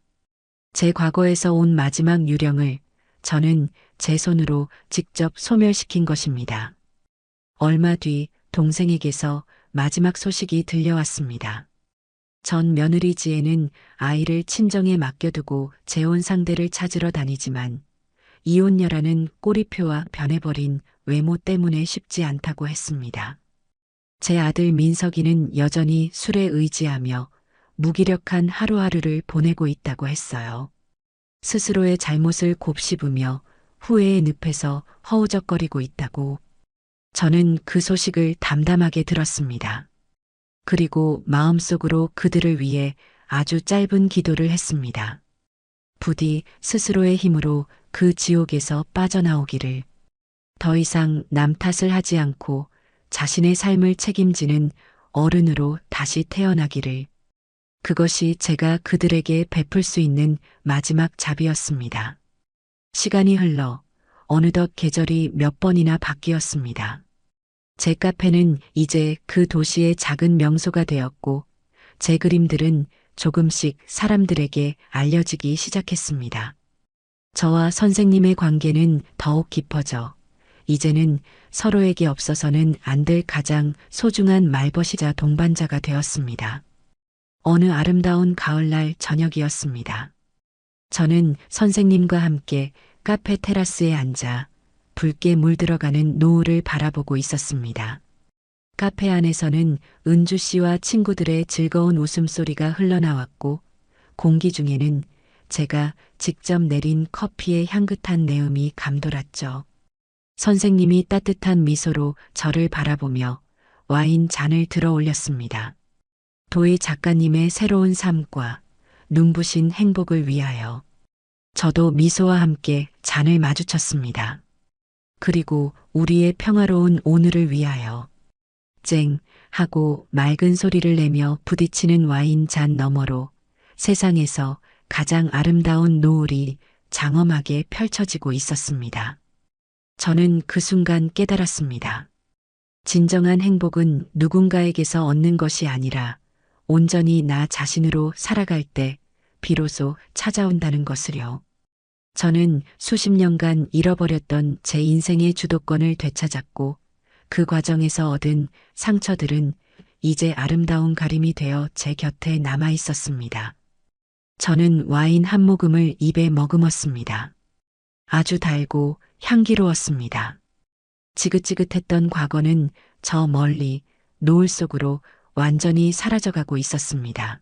Speaker 1: 제 과거에서 온 마지막 유령을 저는 제 손으로 직접 소멸시킨 것입니다. 얼마 뒤 동생에게서 마지막 소식이 들려왔습니다. 전 며느리 지혜는 아이를 친정에 맡겨두고 재혼 상대를 찾으러 다니지만 이혼녀라는 꼬리표와 변해버린 외모 때문에 쉽지 않다고 했습니다. 제 아들 민석이는 여전히 술에 의지하며 무기력한 하루하루를 보내고 있다고 했어요. 스스로의 잘못을 곱씹으며 후회의 늪에서 허우적거리고 있다고. 저는 그 소식을 담담하게 들었습니다. 그리고 마음속으로 그들을 위해 아주 짧은 기도를 했습니다. 부디 스스로의 힘으로 그 지옥에서 빠져나오기를, 더 이상 남 탓을 하지 않고 자신의 삶을 책임지는 어른으로 다시 태어나기를, 그것이 제가 그들에게 베풀 수 있는 마지막 자비였습니다. 시간이 흘러 어느덧 계절이 몇 번이나 바뀌었습니다. 제 카페는 이제 그 도시의 작은 명소가 되었고, 제 그림들은 조금씩 사람들에게 알려지기 시작했습니다. 저와 선생님의 관계는 더욱 깊어져 이제는 서로에게 없어서는 안 될 가장 소중한 말벗이자 동반자가 되었습니다. 어느 아름다운 가을날 저녁이었습니다. 저는 선생님과 함께 카페 테라스에 앉아 붉게 물들어가는 노을을 바라보고 있었습니다. 카페 안에서는 은주 씨와 친구들의 즐거운 웃음소리가 흘러나왔고, 공기 중에는 제가 직접 내린 커피의 향긋한 내음이 감돌았죠. 선생님이 따뜻한 미소로 저를 바라보며 와인 잔을 들어 올렸습니다. 도희 작가님의 새로운 삶과 눈부신 행복을 위하여. 저도 미소와 함께 잔을 마주쳤습니다. 그리고 우리의 평화로운 오늘을 위하여. 쨍 하고 맑은 소리를 내며 부딪히는 와인 잔 너머로 세상에서 가장 아름다운 노을이 장엄하게 펼쳐지고 있었습니다. 저는 그 순간 깨달았습니다. 진정한 행복은 누군가에게서 얻는 것이 아니라 온전히 나 자신으로 살아갈 때 비로소 찾아온다는 것을요. 저는 수십 년간 잃어버렸던 제 인생의 주도권을 되찾았고, 그 과정에서 얻은 상처들은 이제 아름다운 가림이 되어 제 곁에 남아 있었습니다. 저는 와인 한 모금을 입에 머금었습니다. 아주 달고 향기로웠습니다. 지긋지긋했던 과거는 저 멀리 노을 속으로 완전히 사라져가고 있었습니다.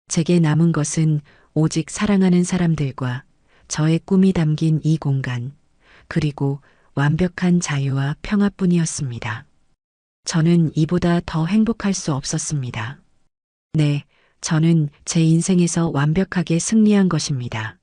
Speaker 1: 제게 남은 것은 오직 사랑하는 사람들과 저의 꿈이 담긴 이 공간, 그리고 완벽한 자유와 평화뿐이었습니다. 저는 이보다 더 행복할 수 없었습니다. 네, 저는 제 인생에서 완벽하게 승리한 것입니다.